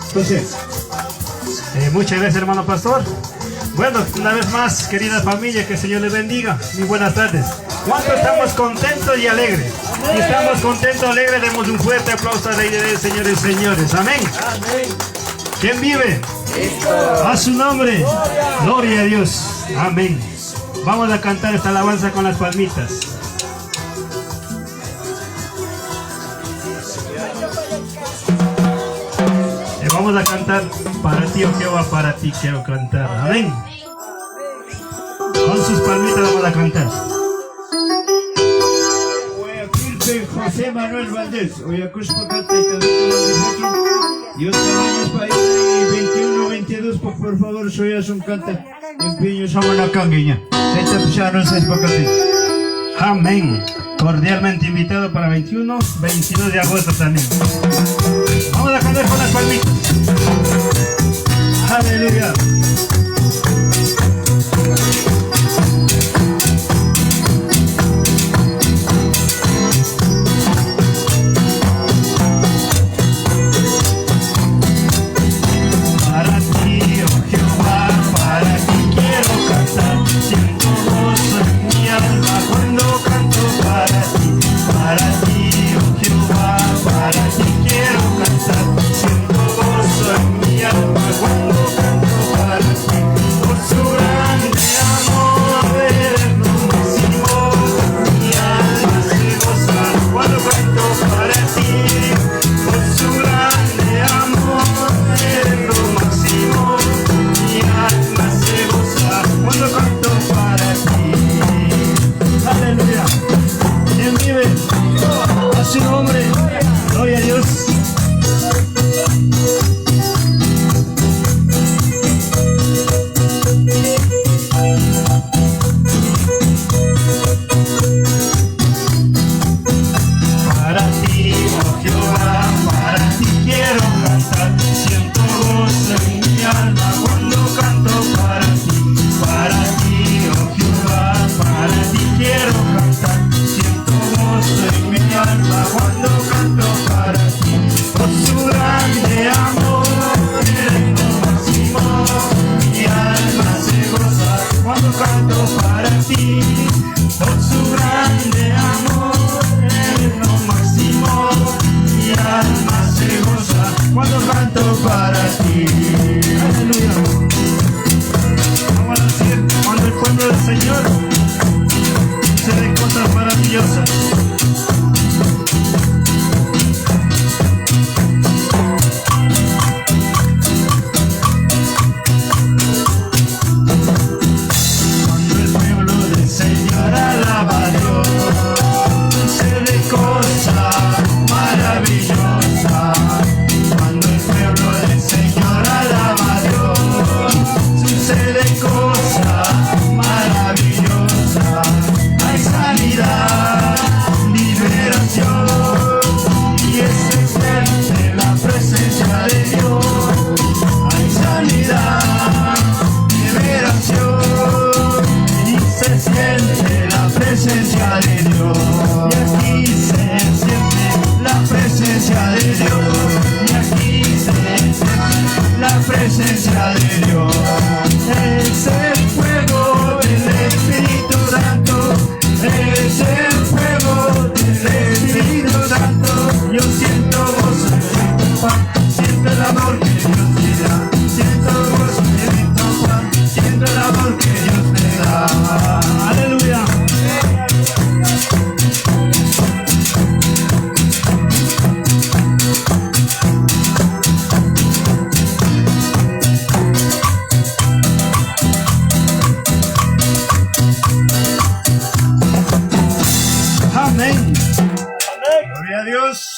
Entonces, muchas gracias, hermano pastor. Bueno, una vez más, querida familia, que el Señor les bendiga. Muy buenas tardes. ¿Cuánto estamos contentos y alegres? Si estamos contentos y alegres, demos un fuerte aplauso al Rey de Reyes, señores y señores. Amén. ¿Quién vive? A su nombre. Gloria a Dios. Amén. Vamos a cantar esta alabanza con las palmitas. Vamos a cantar para ti, oh Jehová, para ti quiero cantar. Amén. Con sus palmitas vamos a cantar. José Manuel Valdés, y otra vez para 21-22, por favor, soy un canta. Empeño somos la cangueña. Amén. Cordialmente invitado para 21-22 de agosto también. Vamos a cantar con las palmitas. Aleluya.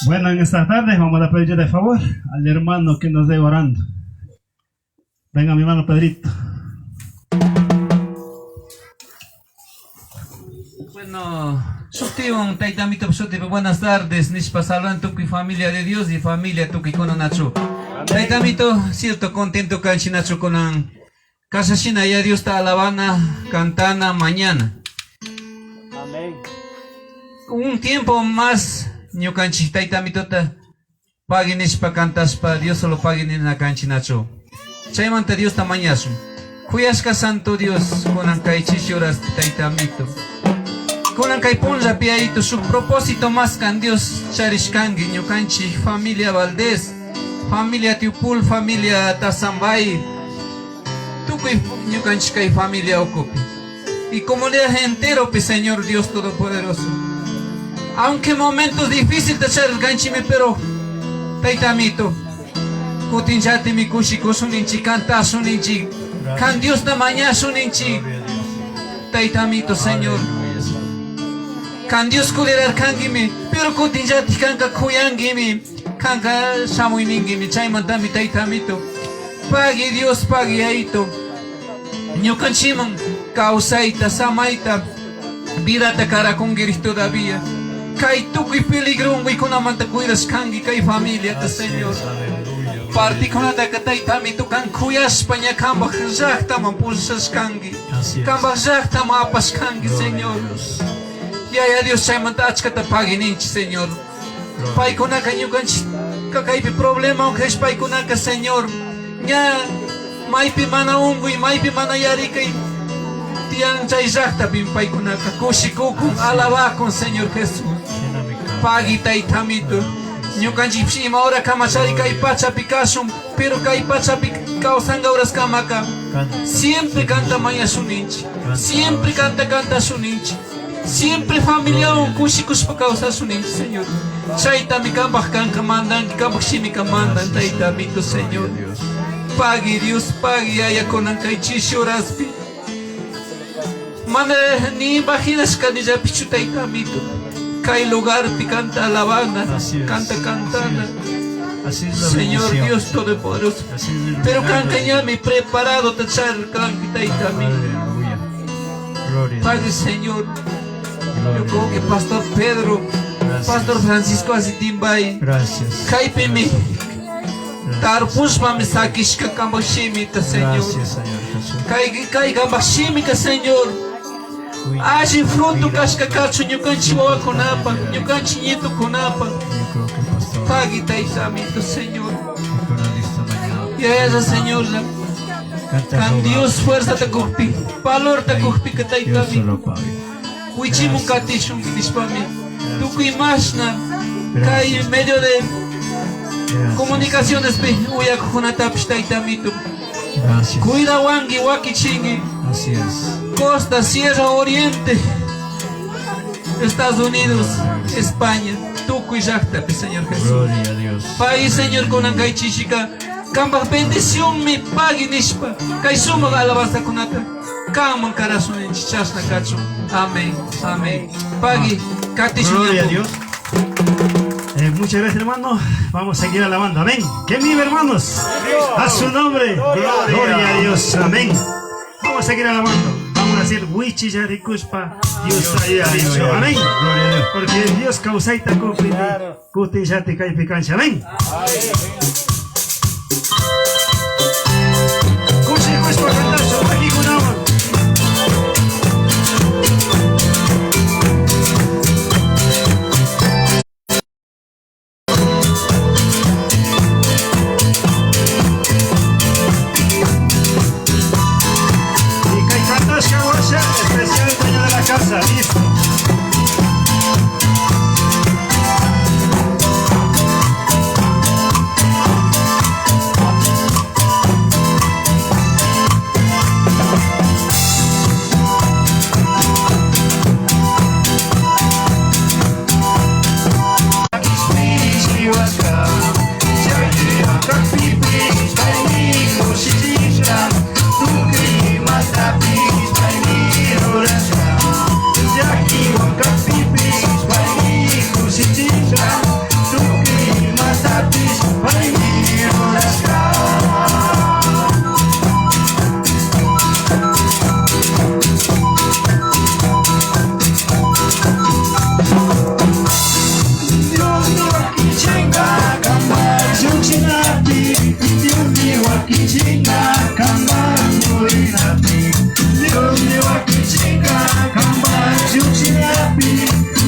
Bueno, en esta tarde vamos a pedir de favor al hermano que nos dé orando. Venga, mi hermano Pedrito. Bueno, buenas tardes, Nishpa Salvan, Tuki familia de Dios y familia Tuki con Nacho. Taitamito, cierto contento Nacho con Casashina ya Dios está alabana, cantana mañana. Amén. Un tiempo más, Ñucanchi Taitamito paginishpa cantaspa Dios solo paginina canchinacho. Chaymanta Dios tamañazo. Cuyasca Santo Dios con ancaichish horas taitamito. Con ancaiponja piaito su propósito más can Dios charishkangi ñukanchi familia Valdés, familia Tiupul, familia Tazambay. Tukuy ñukanchi kay familia ocupi. Y comunidad entero, Señor Dios Todopoderoso. Aunque momentos difíciles de echar el ganchime, pero taitamito, kutinjati mi kushi kusuninchi, canta suninchi, can Dios da mañana suninchi, taitamito Señor. Can Dios kulirar kangimi, pero kutinjati kanka kuyangimi, kanka shamuiningimi, chaymantami taitamito. Pague Dios, pague aito. Ñukanchiman causaita, samaita, virata cara con guiris todavía. Kay tukuy peligro muy con amanta cuidas kangi kay familia ta Señor. Particularmente que taitamito kan kuyas paña kamba jachta man pulsas kangi. Kamba jachta man apas kangi Señor. Ya Dios chaymanta achkata pagininchi Señor. Pai kunaka ñukanchi kakaypi problema unkesh pai kunaka Señor. Ya maipi mana unguy, maipi mana yarikay. Tiang chay jachta pin pai kunaka kushi kukun alaba con Señor Jesús. Pagi taitamito. Ñukanchi pshima ora kamachari kay pacha pikashun, pero kay pacha kausanga horas kamaka. Siempre canta maya suninchi. Siempre canta suninchi. Siempre familia un kushikush pa causa suninchi, Señor. Chaita mi kambach kanka mandan, kambach shimi kamandan taitamito, Señor. Pague Dios, pague haya con ancaichishi oraspi. Mana ni imaginas que ni ya pichu taitamito. Kay lugar pi canta alabanza, canta cantana. Señor Dios Todopoderoso. Pero cancañami preparado tachar taitamito. Padre Señor. Yo creo que Pastor Pedro, Pastor Francisco Azitimbay. Gracias. Kaipimi. Tarpushma me sakishka kambashimita, Señor. Kai kambashimika, Señor. Age fruto casca cacho, ñucanchi boa conapa, ñucanchi nieto conapa. Pague taitamito, Señor. Y a esa Señor, can Dios fuerza te cupi, valor te cupi que taitamito. Huichimu katishun dispami. Tu kuimashna, kai en medio de comunicaciones pe uya kunatapish taitamito. Cuida wangi wakichingi. Así es. Costa, Sierra, Oriente, Estados Unidos, España, Tuco y Jacta, Señor Jesús. Gloria a Dios. País, Señor, con Ancay Chichica, Camba bendición mi pague nishpa, Kaisuma alabanza con ata, Kaman corazón en chichasna cacho. Amén, amén. Pague, Gloria a Dios. Muchas gracias, hermano. Vamos a seguir alabando. Amén. ¿Quién vive, hermanos? A su nombre. Gloria a Dios. Amén. Vamos a seguir alabando. Vamos a decir, Wichi Yarikushpa, Dios haya dicho. Amén. Porque Dios causaita cupi, cuti yati caipicancha. Amén. Kushi kushpa cantacho, aquí con agua. Especial dueño de la casa, listo.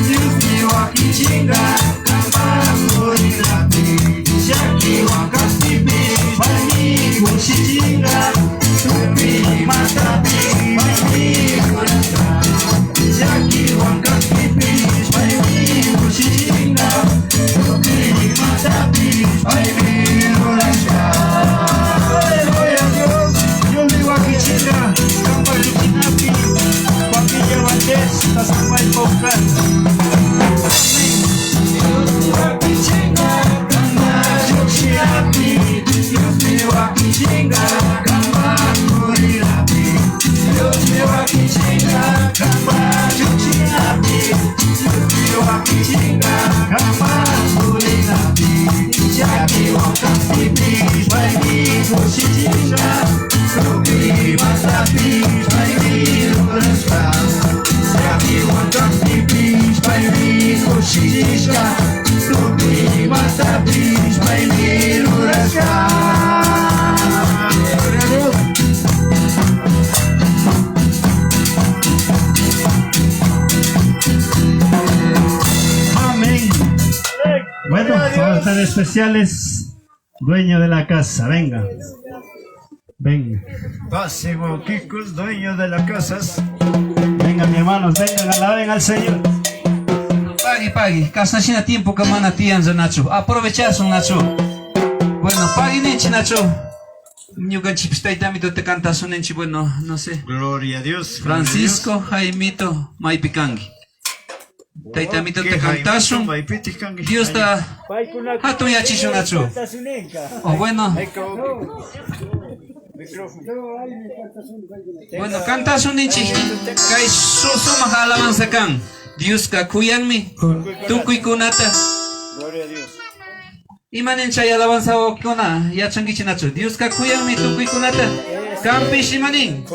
Dios mío, aquí chinga, camba, morir a ti. Yaki Wakastipi, Paimi Kushichinga, Tupi Matapi, Paimi Kurasa. Yaki Wakastipi, Paimi Kushichinga, Tupi Matapi, Paimi Kurasa. Gloria a Dios, yo digo aquí chinga, Campa Luchinapi, Familia Valdés, la Samba y Poplar. Bueno, vamos a estar especiales, dueño de la casa, venga. Venga. Pásimo Kikos, dueño de las casas. Venga, mi hermanos, vengan, alaben al Señor. Pague. Casachina tiempo que mana tianza Nacho. Aprovechar su Nacho. Bueno, pague Nenchi Nacho. Ñuga chipstaitami te cantas un Nenchi, bueno, no sé. Gloria a Dios. Francisco Jaimito Maipicangi. Taitamito te cantas un. Dios está. Hatu ya chicho Nacho. O bueno. Bueno, cantas un Nenchi. Kai susuma alabanza can. Dios ka kuyanmi, tukuy kunata. Gloria a Dios. Imanen chay alabanza o kuna, yachangichi nacho. Dios ka kuyanmi, tukuy kunata. Kampish imanin,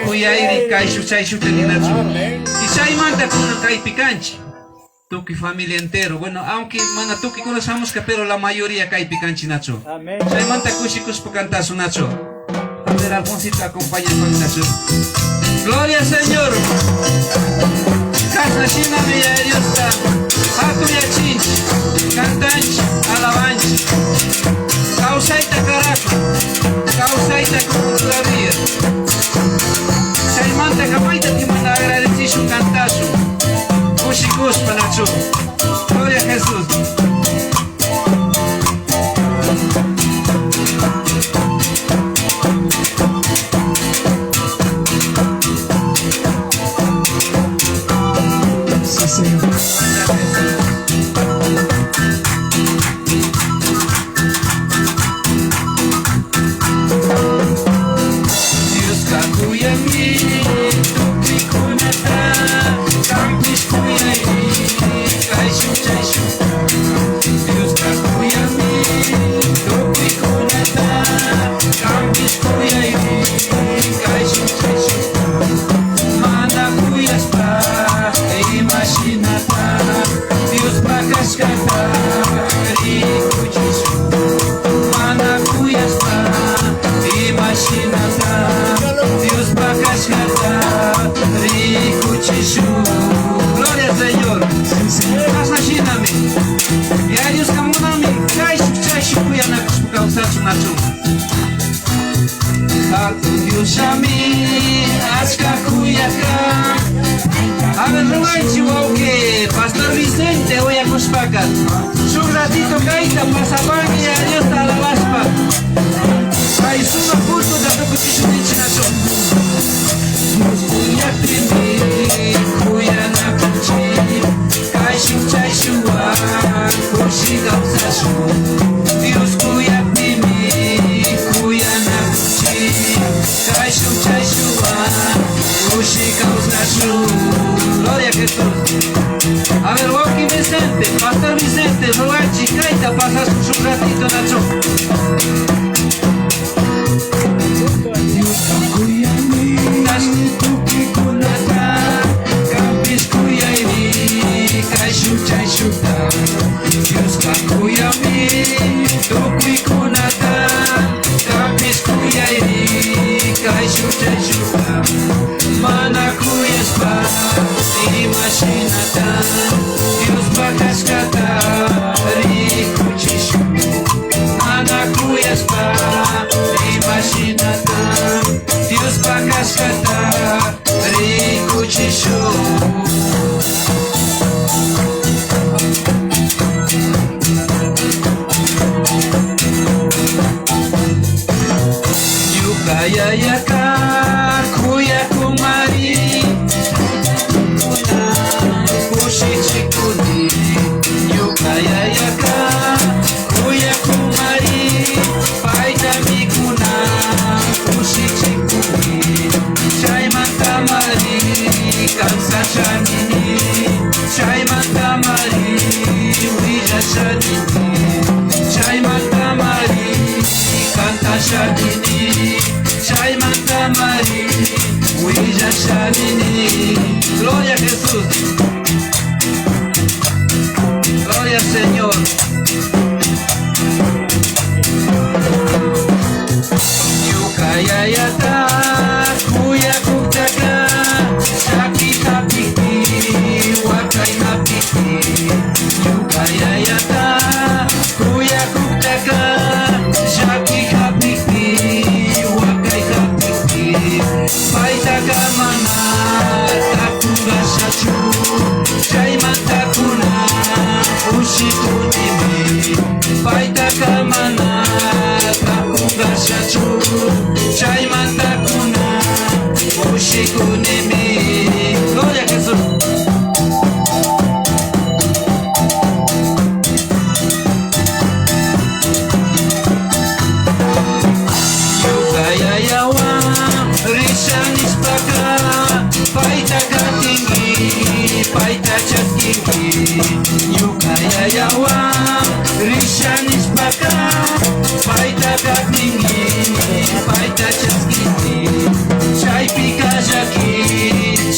kuyairi kay shuchay shuteni nacho. Y chay manta kuna kay picanchi. Tuki familia entero. Bueno, aunque mana tuki conocemos que pero la mayoría kay picanchi nacho. Chay manta kushikush pa cantazo nacho. A ver, Alfonsito acompaña con nacho. Gloria al Señor. Casa China Villa de Dios está. Hatu Yachinch, Cantanch, Alabanch. Causaita Caraco, Causaita Cultura Vía. Saimanta Jamaita que manda agradecer su cantazo. Cushicus Panacho. Gloria a Jesús. Gloria al Señor. Casachiname. Y a Dios camonami. Chaishu kuyanakus causar su nacho. Hatu Dios shami. Ashka kuyaka. A ver, Ruanchi Wauke. Pastor Vicente, hoy a Cuspaca. Su ratito caíta pasaban y a Dios te alabaspa. Hay suma justo de lo que te chudichi nacho. Gloria a Jesús. A ver, Joaquín Vicente, Pastor Vicente, Rogachi, Caita, pasas un ratito, Nacho. yayaka kuya kumari kushichikuni yuka yayaka kuya kumari paita mikuna kushichikuni chaymanta mari kansa chanini chaymanta mari willa chanini chaymanta mari canta chanini chaymanta mari willa chanini. Gloria a Jesús, gloria al Señor. Yuka yayata kuya kuktaka shaki hapiti wakai hapiti. Yuka yayata kuya kuktaka shaki hapiti wakai hapiti. Paita kamana takunga shachu chaymanta kuna ushikunimi. Paita kamana takunga shachu chaymanta kuna ushikunimi. Gloria a Jesús. Yuka yayawa rishanishpaka paita katingi paita chaskingi. Yuka yayawa rishanishpaka paita katingi paita chaskingi. Chaypika llaki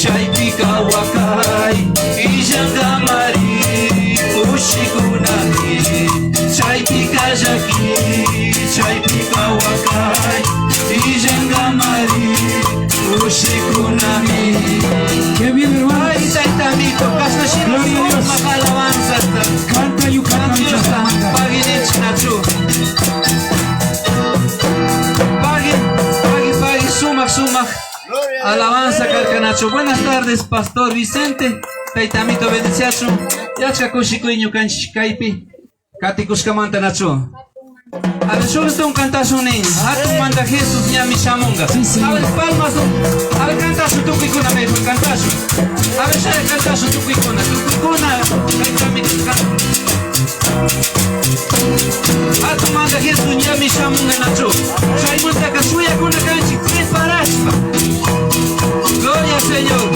chaypika wakai illangamari ushikunami. Chaypika llaki chaypika wakai illangamari ushikunami. Qué bien, hermano. Ay, taitamito, kasashino Gloria a Dios. suma alabanza. Canta y canta Dios muchas alabanzas. paguen nachu. Paguen, suma. Alabanza carcanacho. Buenas tardes, Pastor Vicente. Taitamito bendicionacho. Yacha kushikuiño kanchikaipi. Katikushkamanta nacho. A ver, solo está un cantazo nen. Hatu manda Jesús ñami shamunga. Sí, sí. A ver, palmas. A ver, cantazo tukikuna me cantazo. A ver, ya cantazo tukikuna. Taitamito Hatu manda Jesús ñami shamunga nacho. Chaymanta kasuya kuna kanchi preparashpa. Gloria al Señor.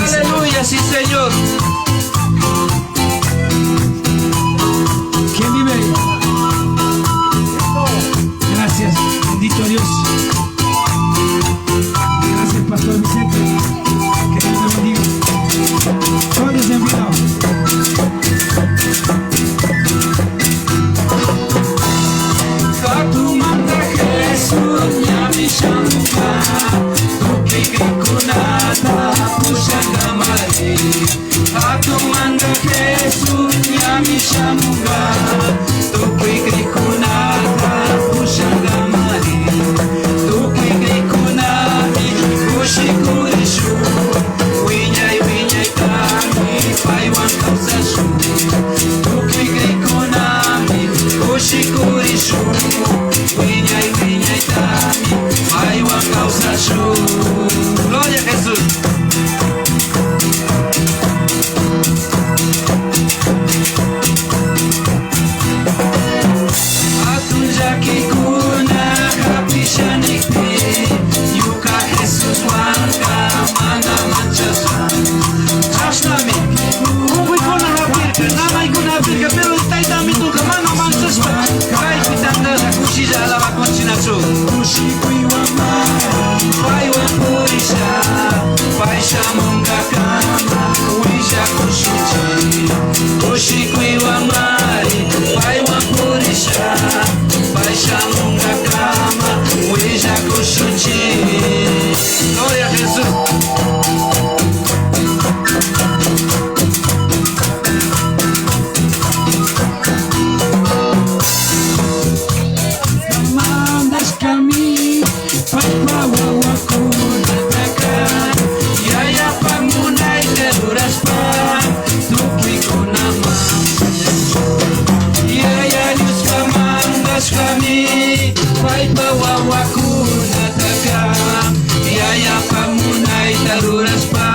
Aleluya, sí, Señor. ¿Quién vive? Gracias, bendito Dios. Gracias, Pastor Vicente. Que Dios te bendiga. Todos en vida. Hatu manda Jesús ñami shamunga. Tuki krikunata pushanga mari. Hatu manda Jesús ñami shamunga. Tuki krikunata pushanga mari. Tuki krikunami kushikurishu. Wiñay tami paiwan kausashu. Tuki krikunami kushikurishu. Wiñay tami paiwan kausashu. Gloria a Jesús. Atun yakikuna kapishanikpi. Yuka Jesús wanka mana manchasa. Chashnami kukuykuna hapirka namaykuna hapirka pero taytamito mana manchaspa. Kaypi tandara kushilla alabakonchinachu. Kushikuiwama. Paiwan purisha paishamunga kama uisha kushuchi. Kushikuiwamari paiwan purisha paishamunga kama uisha kushuchi. Gloria a Jesús. Mandas kami. Papa wawakuna. Yaya pamunay teruras pa tuki kunama. Yaya Dios pamandas kami paipa wawakuna taka yayapa munayta ruraspa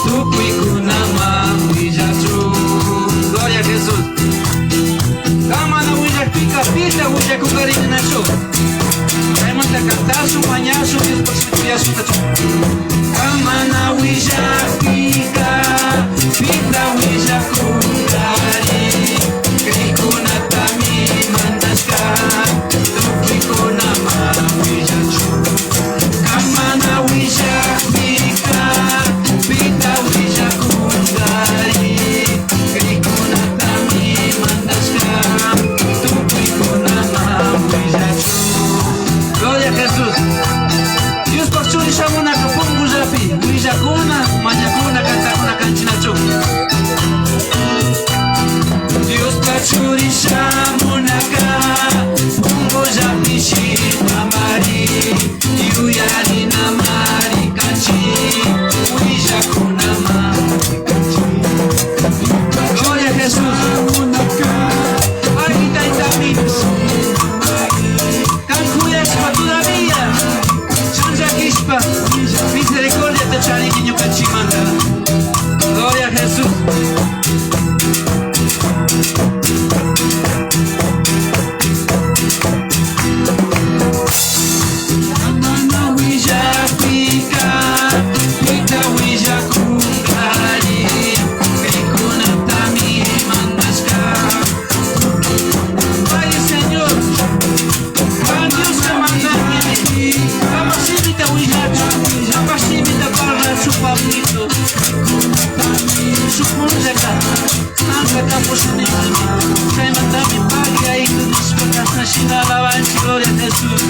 tukuykunaman willachu. Gloria a Jesús. Kamana willakpika pita willakukarinnachu. Kaymanta cantasu mañasu Dios por su tuyasu nachu. Kamana willakpika pita willakukari kriykunatami mandashka tukuykunaman willachu. Kamana willakpika pita willakukari kriykunatami mandashka tukuykunaman willachu. Gloria a Jesús. Dios por su ishamuna kupungu japi willakuna mañakuna cantakuna kanchinachu. Dios pachuri shamunaka pungo japi shita mari yuyari namari kanchi willakuna mari kanchi. Gloria a Jesús. Ay taitami Cancuyashpa todavía Chanjakishpa misericordia te chari niño cachimanda. Gloria a Jesús. Amana willakpika pita willakukari kriykunatami mandashka. Ay Señor, Dios te manda capacita willachu, capacita para su pablito. Su punjaca, nanga capusinami, se manda mi pague ahí tu disfrutas nashina alabanza, gloria a Jesús.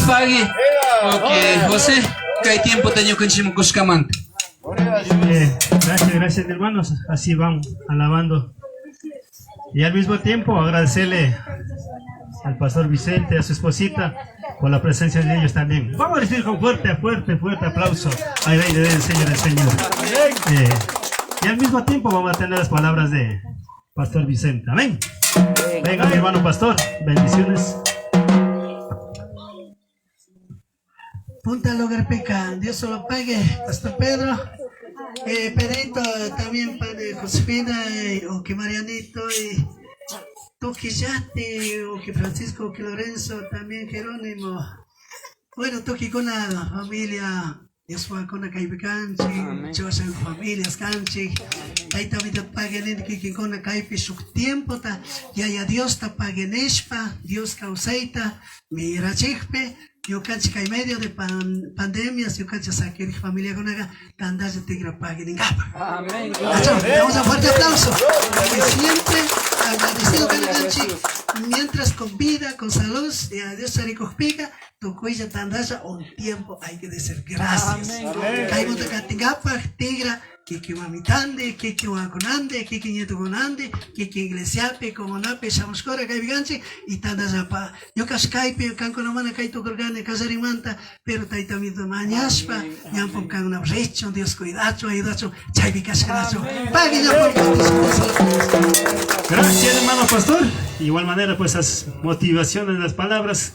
Pague. Ok, José, que hay tiempo tengo que enchimo cuscamante. Gracias hermanos, así vamos alabando y al mismo tiempo agradecerle al pastor Vicente, a su esposita por la presencia de ellos también. Vamos a decir con fuerte aplauso al Rey del Señor, y al mismo tiempo vamos a tener las palabras de pastor Vicente. Amén. Venga mi hermano pastor, bendiciones. Punta al hogar peca, Dios se lo pague, Pastor Pedro, Pedrito, también Padre Josefina, o que Marianito, y Toki Yate, o que Francisco, o que Lorenzo, también Jerónimo. Bueno, Toki con la familia, Dios fue con la Caipe Canchi, yo soy familias Canchi, ahí también te paguen que con la Caipe su tiempo, ya Dios te paguen espa, Dios causaita, mi rachikpe. Yo canchi que en medio de pandemias, yo canchi saqué familia con acá, tandas de tigra paguen en capa. Amén. Damos un fuerte aplauso. Que siempre agradecido con la canchi, mientras con vida, con salud, y a Dios se recopica, tu cuella tandas un tiempo hay que decir gracias. Caímos de catingapa, tigra, que mamitande, que waconande, que nieto conande, que iglesiape, como nape, chamuscora, que viganche, y tandas apa. Yo cascaipe, canco no mana, caito corgane, casarimanta, pero taitamito mañaspa, yampom can una brecha, Dios cuidacho, ayudacho, chaipi cascanacho. Pague ya por Gracias hermano pastor. De igual manera pues las motivaciones, las palabras,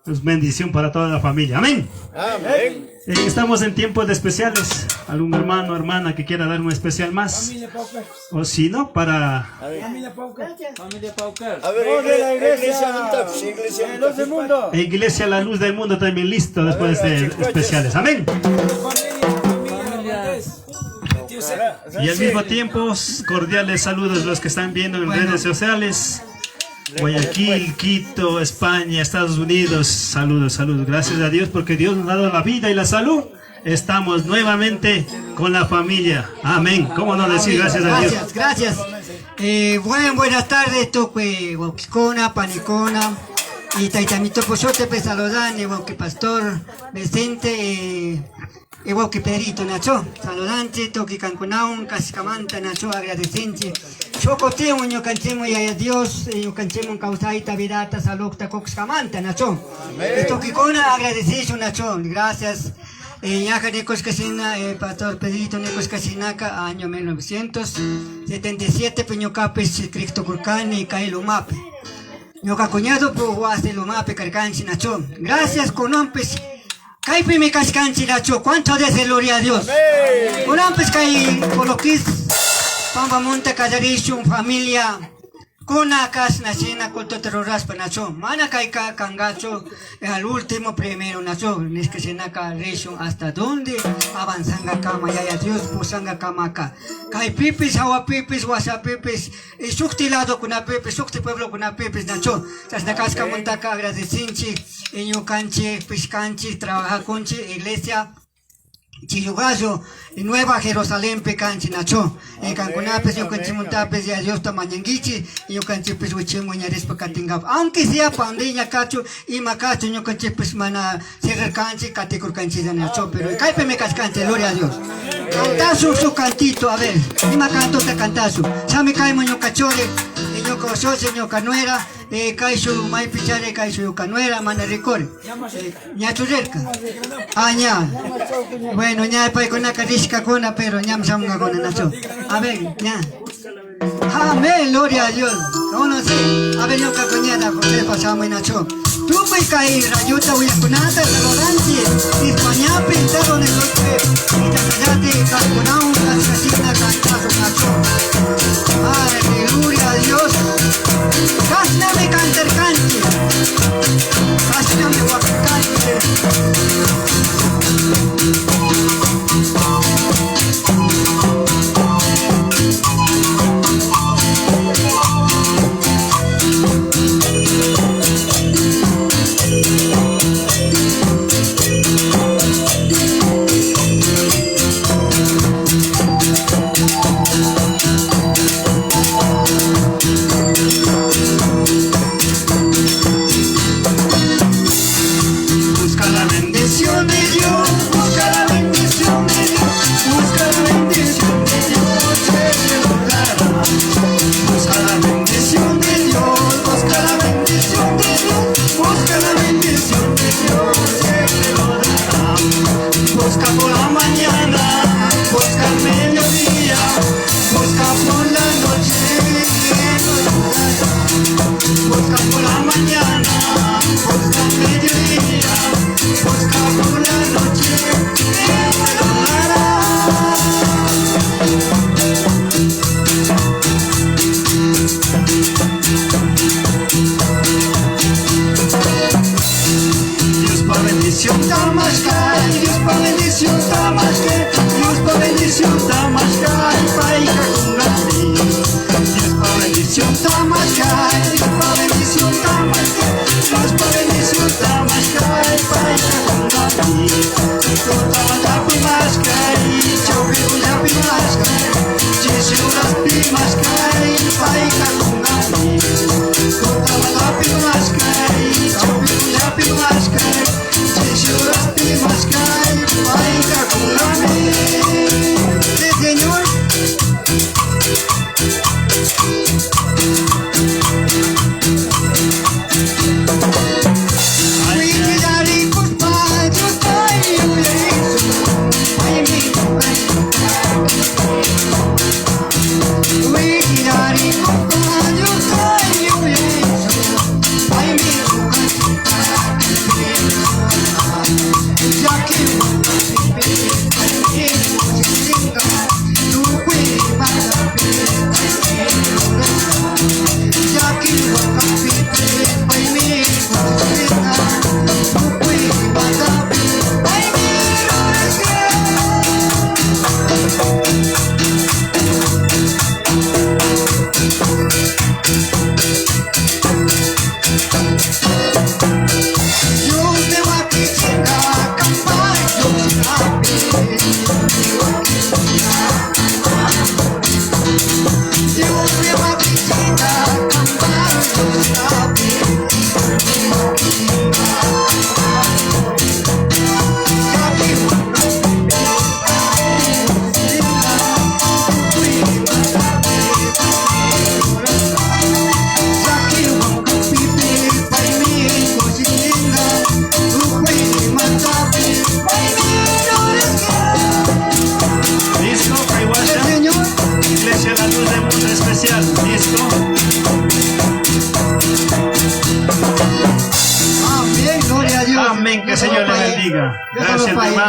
pues bendición para toda la familia. Amén. Amén. Estamos en tiempos de especiales. ¿Algún hermano o hermana que quiera dar un especial más? O si no, para... Familia Paucar. A ver, la Iglesia La Luz del Mundo también listo después de especiales. Amén. Y al mismo tiempo, cordiales saludos a los que están viendo en redes sociales. Guayaquil, Quito, España, Estados Unidos, saludos. Gracias a Dios porque Dios nos ha dado la vida y la salud. Estamos nuevamente con la familia. Amén. ¿Cómo no decir gracias a Dios? Gracias. Buenas tardes, Toque, Guauquicona, Panicona. Y Taitamito Pochote, pues saludane, Guauqui Pastor, Vicente, Guauqui Pedrito, Nacho. Saludante, Toque Cancunaun, Cascamanta, Nacho, agradecente. Chocotemo, yo cantemos y a Dios, yo cantemos causaita, vidata, salukta, Coxcamanta, Nacho. Toque Cona, agradecemos, Nacho. Gracias. Ñaja Necos Casina, Pastor Pedrito Necos Casinaca, año 1977, Peñocapes, Cristo Curcani, Cailumape. Ñoca cuñado, pues, de Lumape, Carcanchi, Nacho. Gracias, Conompes. Caipe me cascanchi, Nacho. ¿Cuánto de gloria a Dios? Conompes, Cai, Coloquis, Pamba Monte, Callarisho, familia. Kuna kas nacina culto terroras nacho mana kaika kangacho al último primero nacho nisquesina ka región hasta donde avanzanga kama ya Dios pusanga kama ka kai pipis hawa pipis wasa pipis y sukti lado kuna pipis sukti pueblo kuna pipis nacho tas nakas ka montaka agradecinchi inyo canchi piscanchi trabaja conchi iglesia Chiyugayo, Nueva Jerusalén, pecanchi nacho, Cancunapes, yo canchimuntapes, ya Dios tamañanguichi, yo canchipes huichimo, ñares pecatingap. Aunque sea pandeña cacho y macacho, yo canchipes mana, cerrar canchi, caticur canchi de nacho, pero caipe me cascanche, gloria a Dios. Cantazo su cantito, a ver, y macanto te cantazo. Sami caimo yo cachore, y yo cosoche, yo canuera, caixo mai pichare, caixo canuera, mana recore. Ñachurerca. Aña. Bueno, ña pa con una carishka cona, pero ñam samga con nacho. A ver, ña. Amén, gloria a Dios. No sé. A ver, yo cacoñada, José pasamos nacho. Tú me caí, rayuta, huyaconata, arroganti. España pintado en el otro. Y te calculado, las casinas, cantazo, nacho. Ay, gloria a Dios. Cásname canter canche. Cásname guacacanche.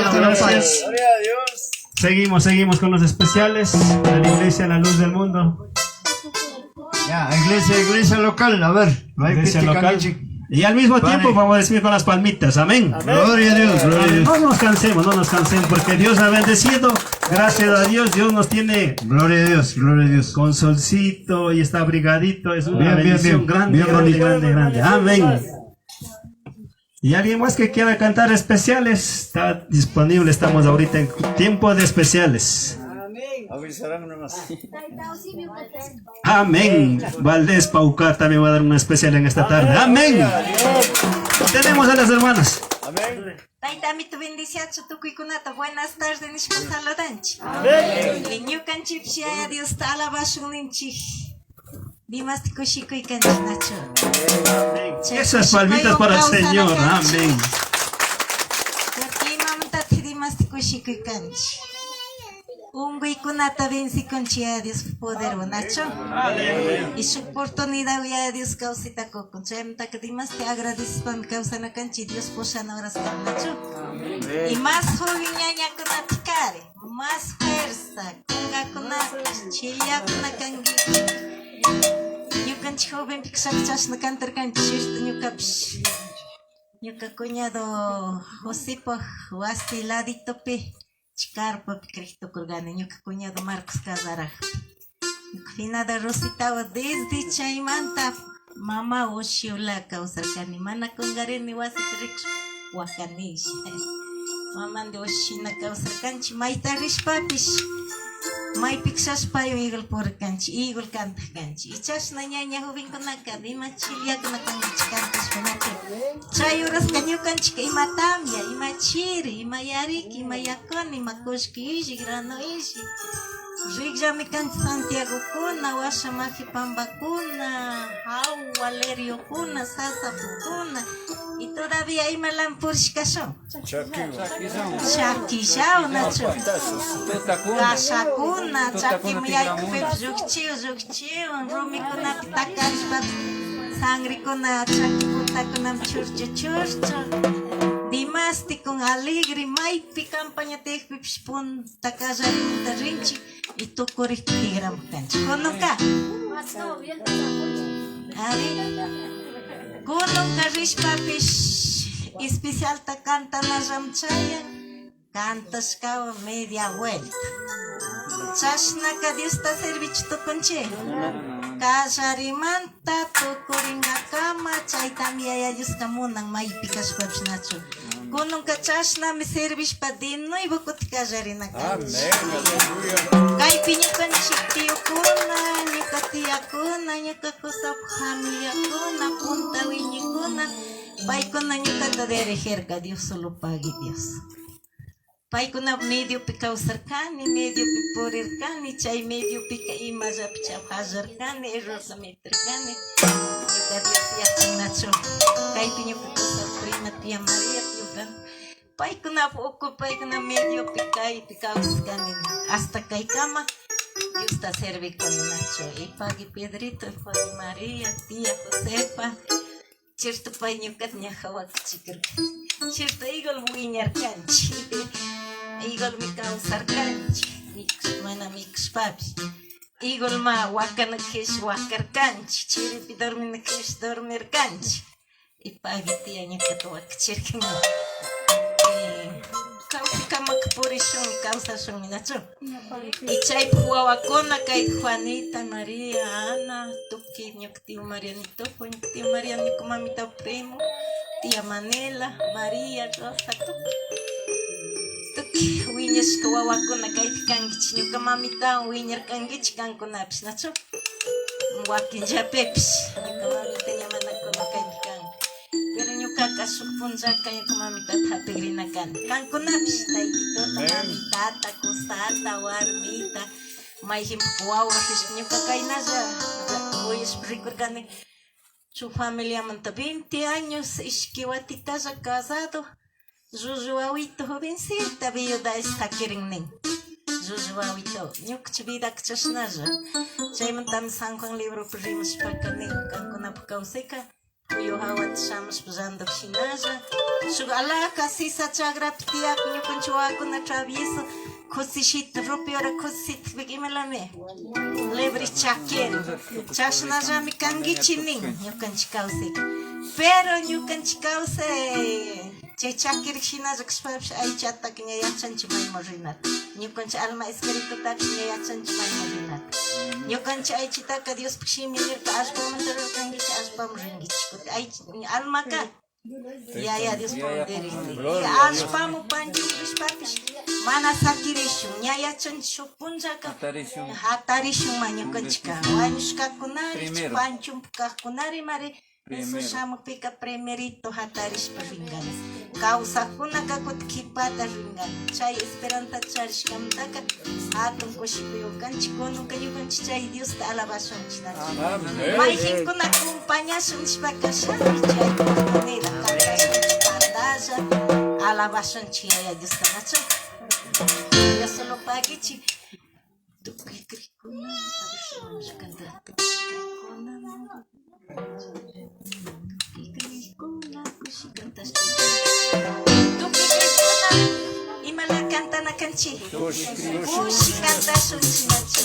hermano, gracias. Seguimos con los especiales de la iglesia La Luz del Mundo. Ya, iglesia local, a ver. Iglesia local. Y al mismo tiempo vamos a decir con las palmitas, amén. Gloria a Dios, gloria a Dios. No nos cansemos, porque Dios ha bendecido. Gracias a Dios, Dios nos tiene Gloria a Dios, gloria a Dios. con solcito y está abrigadito. Es una Bien, bien, bendición bien. grande, Bien grande, bonito. grande. Amén. Y alguien más que quiera cantar especiales, está disponible. Estamos ahorita en tiempo de especiales. Amén. Valdés Paucar también va a dar una especial en esta tarde. Amén. Tenemos a las hermanas. Taitami tu bendición, tu cuiconata, buenas tardes, Nishma Saladanchi. Y Ñucanchipshi, Dios te alabas un inchi. Dimas te cochico y canchinacho. Esas palmitas para el Señor. Amén. Aquí mamá te dimas te cochico y canchi. Un cuiconata venci con chia, Dios poder, Nacho. Y su oportunidad, ya Dios causita con chemta que dimas te agradezco para mi causa na canchi, Dios posha na horas con Nacho. Y más joven ñaña con aticare, más fuerza, conga con chilla con cangi. Yo canchi joven pixachas na cantar canchi, shirto ñucapish. Ñuca cuñado Josipo, huasti ladito pe. Chicarpa Cristo Kurgane, ñuka cuñado Marcos Casara. Finada Rositao desde Chaimanta, mamá Oshiula causarcani, mana con gareni wasitrix, wakanish. Mamá de Oshina causarcanchi, maitarish papish. Mai pixas payo eagle por canchi, eagle canta canchi. Y chas na ñaña joven con la cadima chilia con la canchi cantas con la chayuras caño canchi que ima tamia, ima chiri, ima yariki, ima yakon, ima koshki ishi, grano ishi. Rigja mi canchi Santiago kuna, washa maji pamba kuna, hau Valerio kuna, sasa kuna. Y todavía ima lampurshkashon. Shakishao nacho. Gashakuna, chakimia kufep zukchiu, rumi kuna pitakarish pat sangre kuna chakiputa kuna churcho. Dimasti con alegre, maipi campaña te pipspun takajari rinchi y tu correctivram canchi. Cononka. Cononka rish papish especial ta canta na ramchaya. Cantas cao media vuelta. Chashna ka Dios ta servich to conche. Kajarimanta to koringa kama chay tamia ya Dios kamunang maipikas papsnacho. Kunong ka chashna mi servich pa din no ibukot kajarina ka. Kay pinyukan chiktiyo kuna, nyukatiya kuna, nyukakusap familia kuna, puntawi kuna. Pai kuna nyukata derejer ka Dios solo pagi Dios. Pai kuna medio pika usarkani, medio piporirkani, chay medio pika imaja picha hajarkani, error sa metrikani. Yuka Dios yakunacho. Kay pinyo pika usar prima tia Maria yukan. Pai kuna poco, pai kuna medio pika y pika usarkani. Hasta kay kama, Dios ta servi con Nacho. Y pagi Pedrito, hijo de María, tía Josefa. Cierto pai nyukat nyahawak chikir. Cierto igol buinyar kanchi. Igol mi causar canchi, mana mix papi. Igol ma wakana kish wakar canchi, chiripi dormir kish dormir canchi. Y pagiti año que tu wakchirkin. Causa kamak purishun, causa shuminacho. Y chay puawakona kay Juanita, María, Ana, tuki nyoktiu Marianito, nyoktiu Marianito mamita primo, tía Manela, María, Rosa, Winyas kawawa ko na kahit kangich nyo kamamita, winyer kangich kang ko napis na so. Wakin siya peps. Kamamita naman ako na kahit kang. Pero nyo kakasupon sa kayo kamamita at hapigrin na kan. Kang ko napis tayo dito, kamamita, takusata, warmita. May himpuawa, fish nyo kakay na sa. Uyas record ka ni. Su familia manta 20 años, iskiwatita sa casado. Jujuawito jovencita, viuda está querendo. Jujuawito, nyuk vida que chasnaja. Chayman tam San Juan libro primos para canem, cancona pucauseca. puyo hawat shamos pusando chinaya. Sugala casi sachagra ptia kunyo kunchua kuna travieso. Cosishit rupiora cosit begimelame. Lebri chaker. Chashnaja mi kangi chinin. Yo kanchikause. Pero yo kanchikause. Che chaker shinaja kspaps ay chata kanya yachanchi may morinat. Yo kanch alma escrito tak kanya yachanchi may morinat. Yo kanch ay chita ka Dios pshimir ka aspa mandar kangi aspa moringi. Ay alma ka. Ya Dios poder. Aspa mo panju spapis. Mana sakirishu, nyaya chancho punjaka hatarishu manyo kanchika wanushka kunari panchum kunari mare eso chama pica primerito hatarish pavinganas causa kunaka kutkipata ringan chay esperanta charish kamtaka atun koshikuyo kanchiko nunca yo kanchichay Dios te alabación chinachi maijin kuna acompañación chipakasha chay kunera kantash alabación chaya Dios te nacho. Yo solo pagué chi. Tu que cricona, a ver si vamos a cantar. Cricona, si cantas tu que cricona, y me la cantan a canchi. Si cantas un chinachi.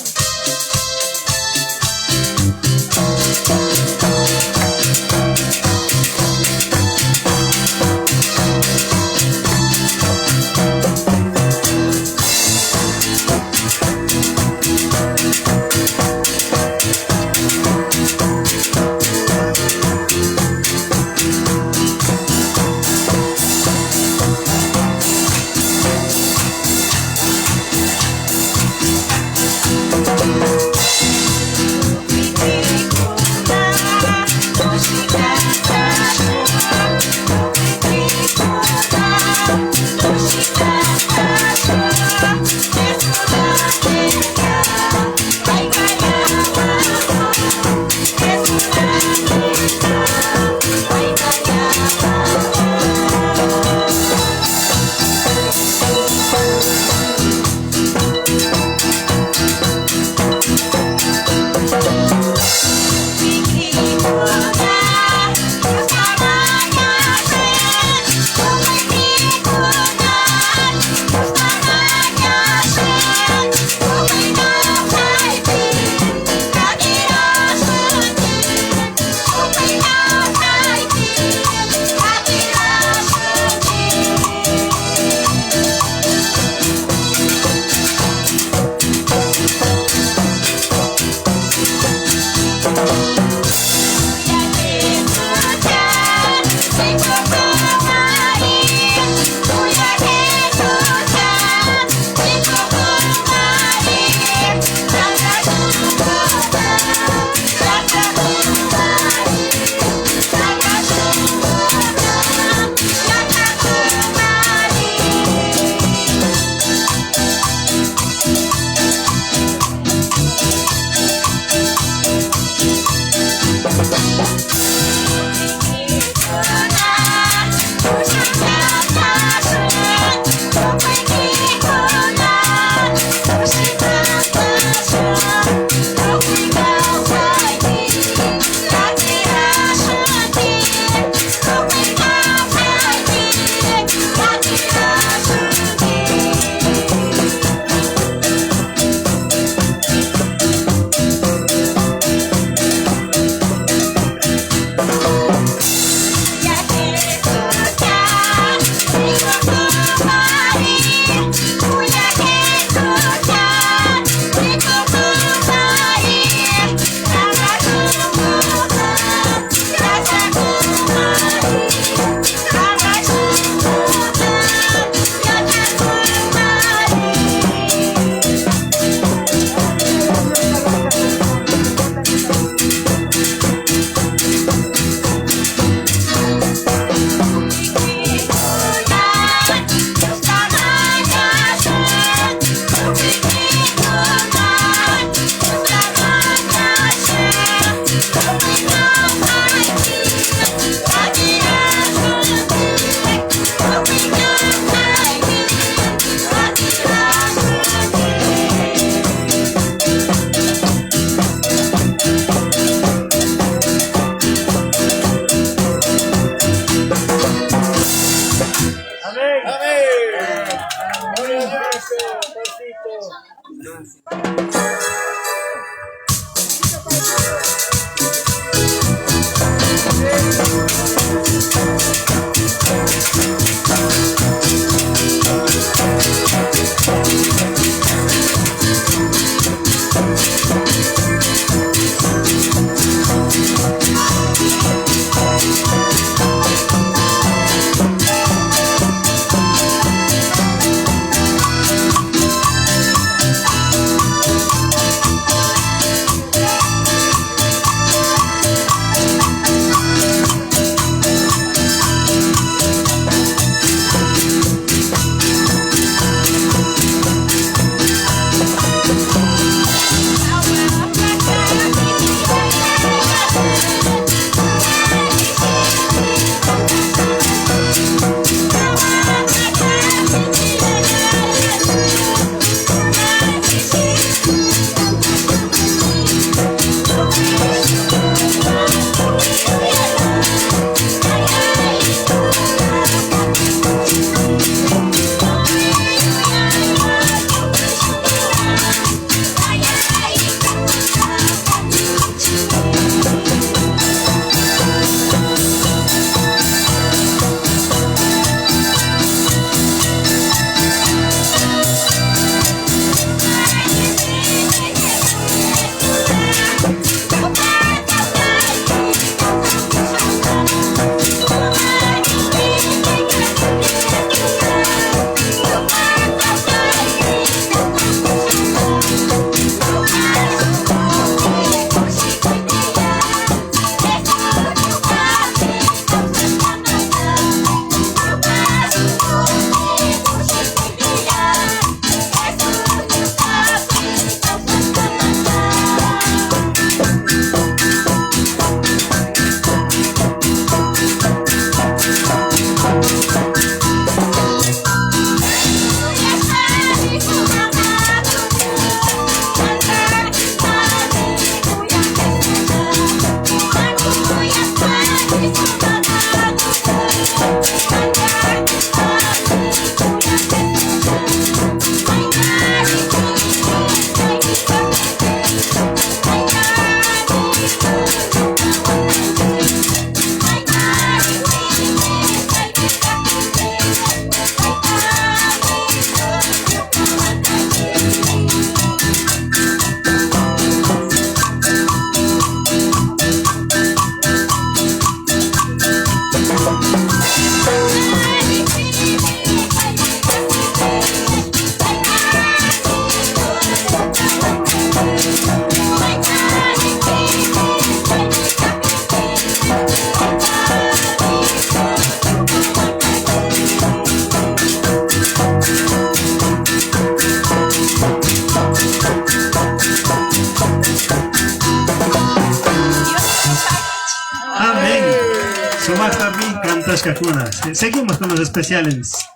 Seguimos con los especiales.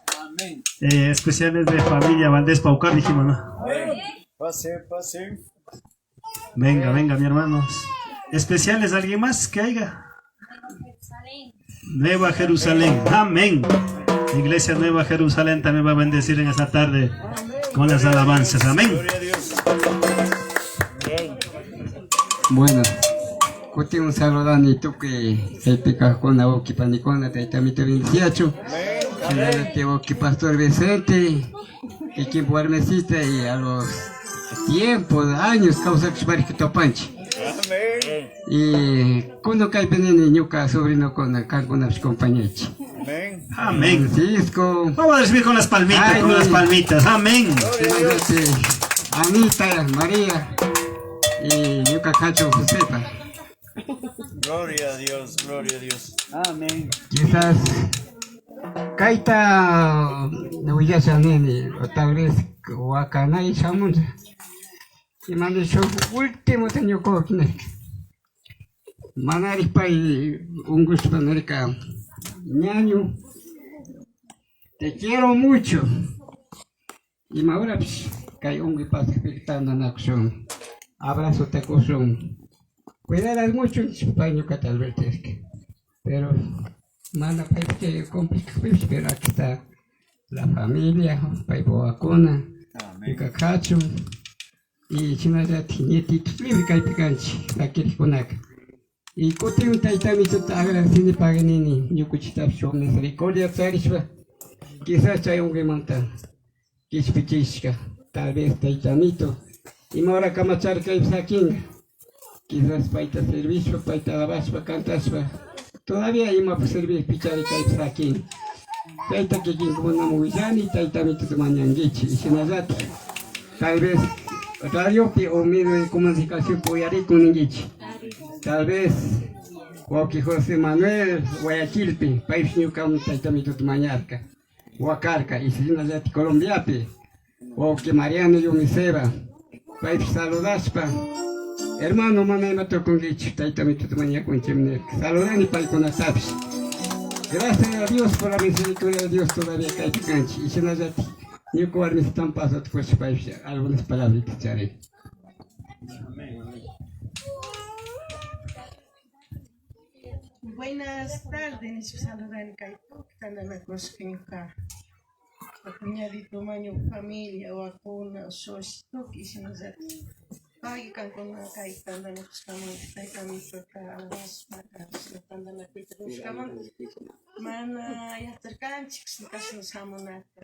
Especiales de familia Valdés Paucar, dijimos, ¿no? Pase. Venga, mi hermanos. Especiales, ¿alguien más que haya? Nueva Jerusalén, amén. Iglesia Nueva Jerusalén también va a bendecir en esta tarde con las alabanzas, amén. Bueno, kuti un saludo ni tú que se pica con la boca panicona te también te bendicio. Te boca pastor Vicente y quien por mesista y a los tiempos, años causa que se que topanche. Y cuando cae pendiente ñuca sobrino con las compañeros. Amén. Francisco. Vamos a recibir con las palmitas, Ay, con las palmitas, amén. Anita, María y ñuca Cacho Josefa. Gloria a Dios, gloria a Dios. Amén. Quizás Kaita no ya nene o tal vez Wakanai Shamun y mande su último año coquine Manari Pai un gusto América ñaño te quiero mucho y ahora que un guipazo afectando en acción abrazo te corazón cuidarás mucho en su paño que tal vez pero manda para que complica, pero aquí está la familia, para vacuna, y cacacho, y chinazati nietito libre kaypikanchi lakirikunaka. Y kutin taytamituta agradecini paganini ñukuchitapish shuk misericordia charishpa quizás chay unguimanta kishpichishka tal vez taytamito imahora kamacharkaypi sakinga quizás payta servicio payta alabashpa cantashpa todavía imapi servir picharikaypi sakinga payta kikinkunaman willani taytamituta mañankichi y shinallata tal vez radiopi o medio de comunicación uyarikuninkichi. Tal vez Wauki José Manuel Guayaquilpi, país ñukawan taytamituta mañarka, Huacarca, y Srinallati Colombiapi, Wauki Mariano Yumiseba, país saludaspa, hermano mana imatokunkichu taytamituta mañakunchimnerka, saludani paykunatapish. Gracias a Dios por la misericordia de Dios todavía kaypikanchi, y Srinallati ñuka warmis tampasota fuesh país algunas palabritas charé. Buenas tardes, saludan Kaipo, Tandana Cosquinca, cuñadito maño familia, vacuna, sosito, y si nos pagan con la caitanda, nos camino, las macas, Tandana Petruscaman, mana, y hasta canchix, casi nos amonata,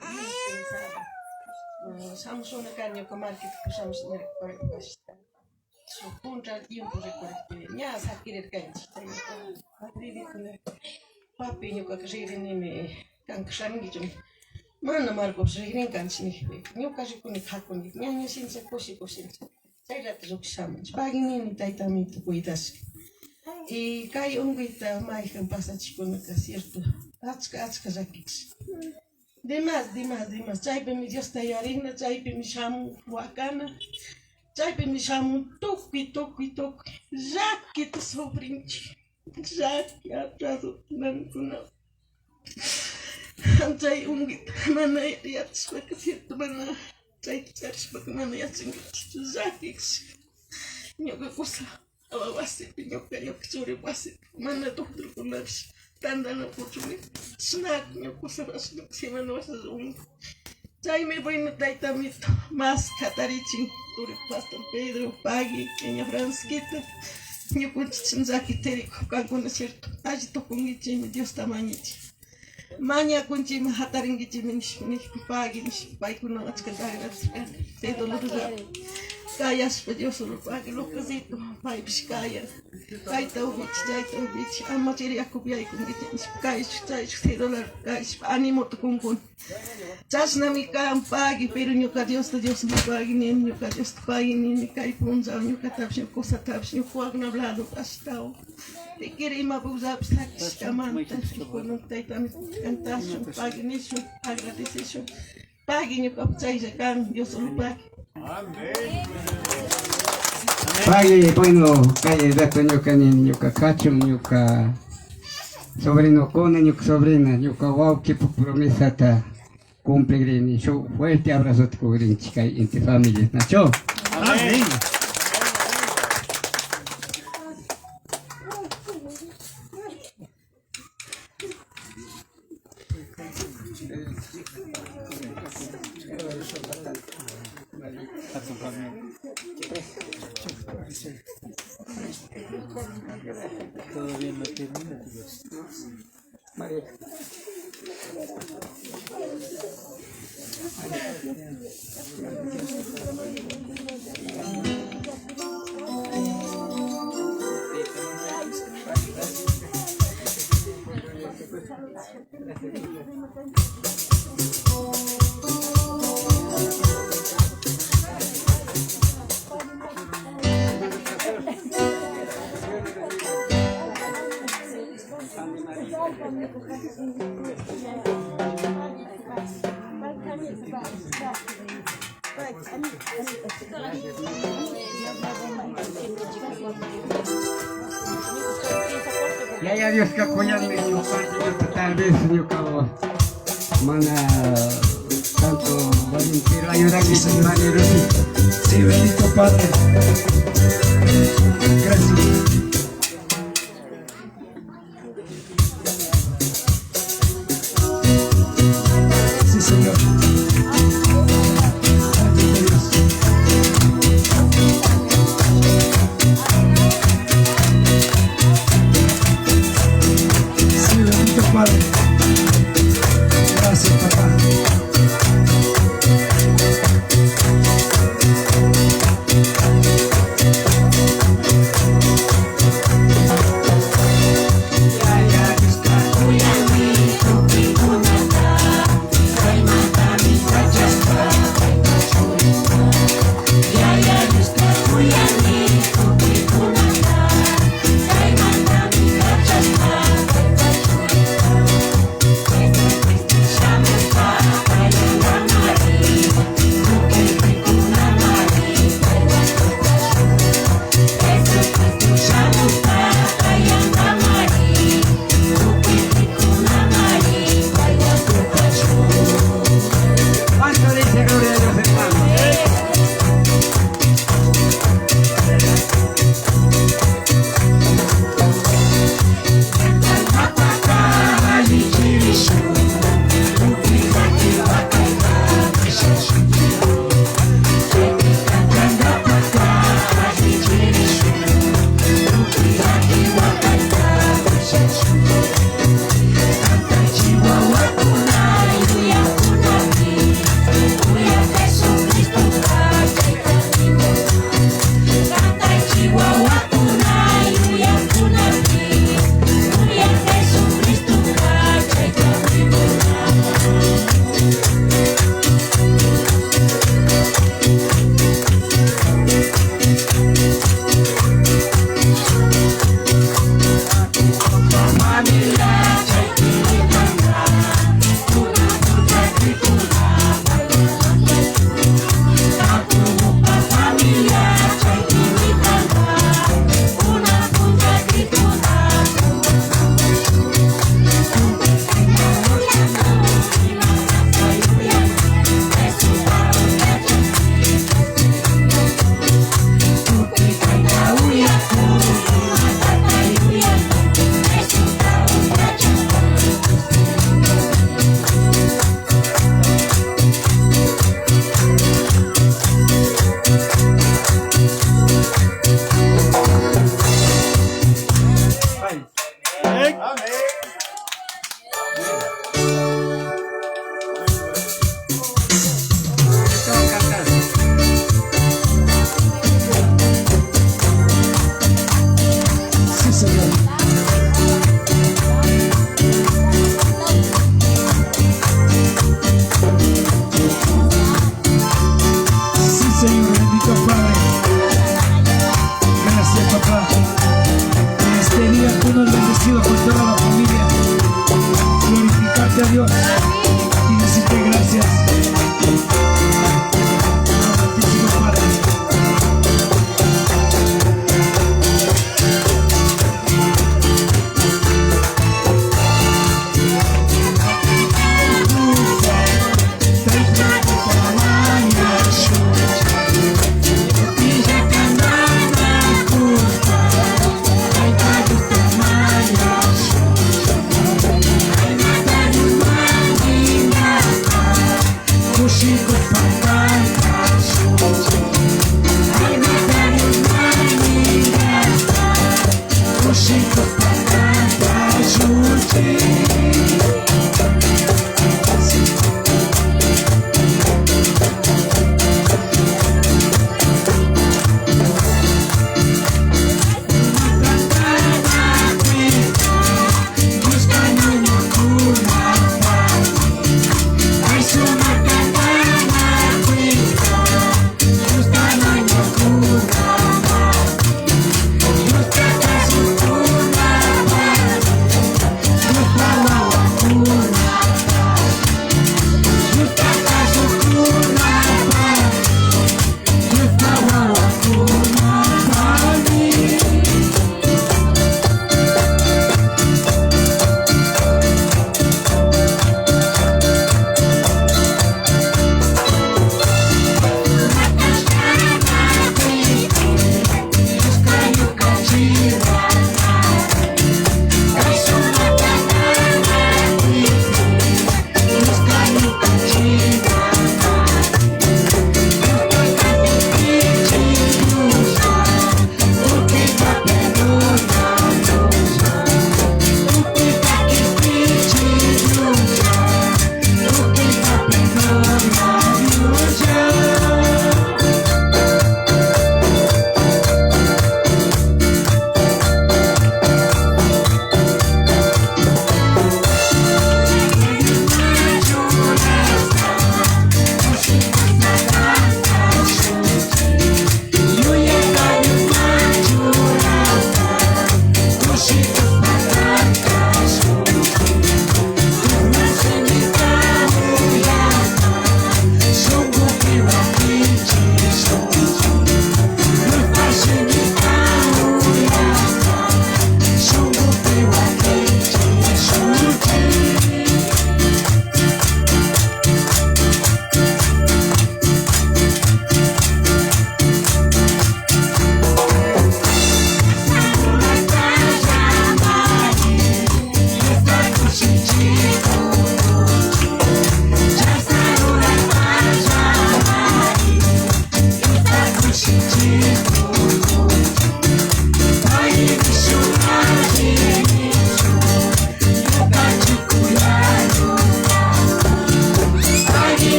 Samsung caño comarque, que usamos en el pasta. Su punta tiempo de corte, ya saqué el canchi, papi, yo que se viene canchangito, mano marco, se viene canchi, yo casi con el jacón, ya sin se cosi, se la truxamos, pagin y taitamito, cuidas. Y cae un guita, más que pasa chico, no es cierto, achka, zakix. Demás, chaipe mi Dios tayarina, chaipe mi shamu, wakana. Chaipe mi shamu toqui, Jackie tu sobrinchi, Jackie atraso nankuna. Anchai ungit, mana yats baka cierto mana, chai chars baka mana yats ungit, Jackie. Nyoka cosa, awawasi, nyoka churi wasi, mana doctor kunash, tandana puchumi, snack nyoka cosa vas, semana vas a un. Chai me voy a taitamito, más catarichi. Pastor Pedro, Pagui, Peña Francisquita, yo con Chinzaki Terico, con cierto, allí toco mi chime, Dios tamañichi. Maña con chime, Hataringichi, Pagui, Paikuno, Achkadagas, Pedro Lurga, Kayas, Dios solo Pagui, Locasito, Paips, Kaya, Kaita Ubich, Amateria Copia y con Kais, $6, Kais, ánimo to con. Chasna mi campagi, pero ñuka Dios mi pagi, ñuka Dios pagi, ni kai punza, ñuka tapshin cosa tapshin, juan hablado hasta o. Te quiere ima buzap sax camanta, con un taitami cantación, pagi nicho, agradección, pagi ñuka pchaiza can, Dios solo pagi. Pagi, bueno, calle dato ñuka ni ñuka cacho, ñuka sobrino cone, ñuka sobrina, ñuka wow, que promesa ta. Cumple Grini, yo fuerte abrazo te cubrin chica y entre familias, Nacho. Amén. Todavía no termina, Dios. María. Ya Dios que apoyarme en un partido tal vez yo cabo mana tanto Valentín ayudar a mis maneros. Sí, bendito Padre. Gracias. Sí, Señor.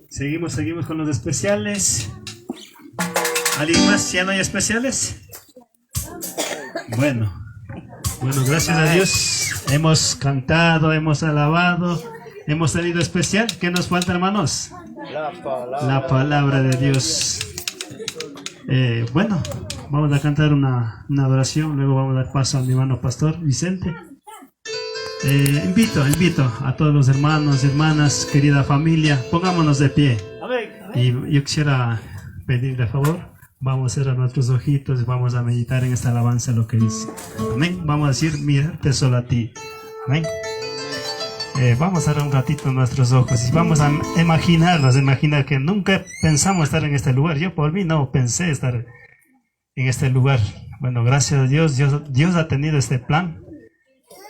Seguimos con los especiales. ¿Alguien más? ¿Ya no hay especiales? Bueno, gracias a Dios. Hemos cantado, hemos alabado, hemos salido especial. ¿Qué nos falta, hermanos? La palabra de Dios. Bueno, vamos a cantar una adoración. Luego vamos a dar paso a mi hermano pastor Vicente. Invito a todos los hermanos y hermanas, querida familia, pongámonos de pie. Y yo quisiera pedir de favor, vamos a cerrar nuestros ojitos y vamos a meditar en esta alabanza lo que dice. Amén. Vamos a decir, mirarte solo a ti. Amén. Vamos a cerrar un ratito nuestros ojos y vamos a imaginar que nunca pensamos estar en este lugar. Yo por mí no pensé estar en este lugar. Bueno, gracias a Dios, Dios ha tenido este plan.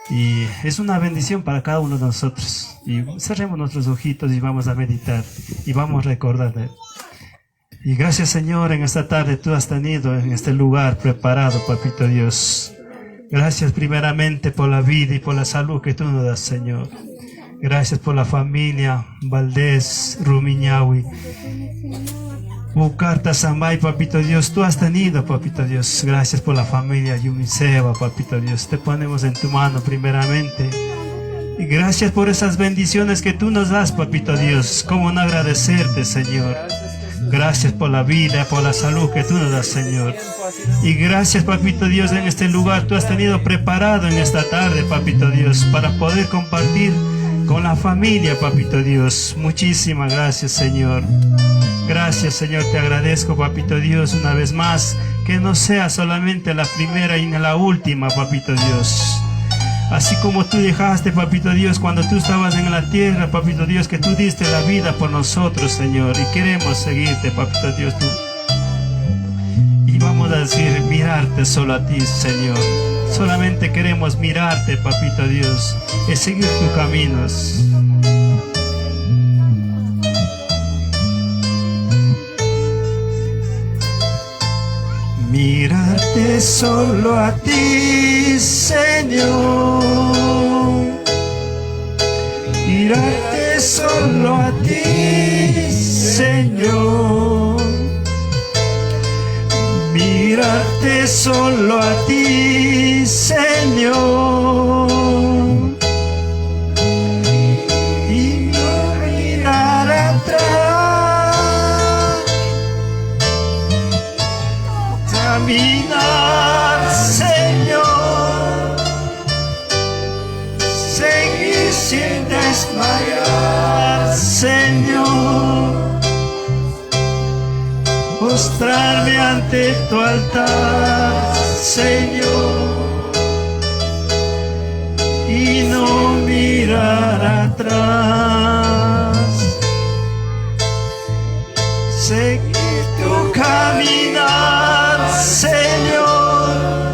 Y es una bendición para cada uno de nosotros. Y cerremos nuestros ojitos y vamos a meditar y vamos a recordar de Él. Y gracias, Señor, en esta tarde tú has tenido en este lugar preparado, Papito Dios. Gracias primeramente por la vida y por la salud que tú nos das, Señor. Gracias por la familia Valdés, Rumiñahui, Bucarta, Zambay, Papito Dios, tú has tenido, Papito Dios. Gracias por la familia Yumiseba, Papito Dios. Te ponemos en tu mano primeramente. Y gracias por esas bendiciones que tú nos das, Papito Dios. ¿Cómo no agradecerte, Señor? Gracias por la vida, por la salud que tú nos das, Señor. Y gracias, Papito Dios, en este lugar tú has tenido preparado en esta tarde, Papito Dios, para poder compartir con la familia, Papito Dios. Muchísimas gracias, Señor. Gracias, Señor, te agradezco, Papito Dios, una vez más, que no sea solamente la primera y la última, Papito Dios. Así como tú dejaste, Papito Dios, cuando tú estabas en la tierra, Papito Dios, que tú diste la vida por nosotros, Señor, y queremos seguirte, Papito Dios, tú. Y vamos a decir, mirarte solo a ti, Señor. Solamente queremos mirarte, Papito Dios, y seguir tus caminos. Mirarte solo a ti, Señor. Mirarte solo a ti, Señor. Mirarte solo a ti, Señor. Y no mirar atrás. Caminar, Señor, seguir sin desmayar, Señor, postrarme ante tu altar, Señor, y no mirar atrás, seguir tu caminar, Señor,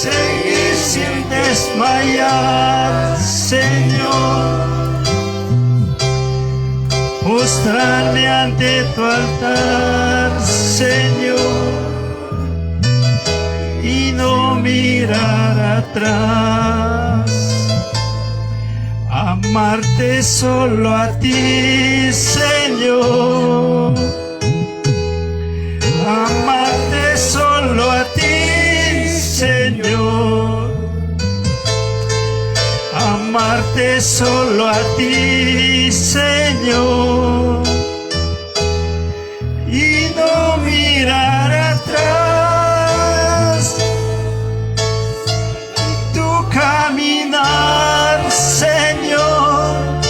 seguir sin desmayar, Señor, postrarme ante tu altar, Señor, y no mirar atrás. Amarte solo a ti, Señor. Amarte solo a ti, Señor. Amarte solo a ti, Señor. Y no mirar atrás. Y tu caminar, Señor.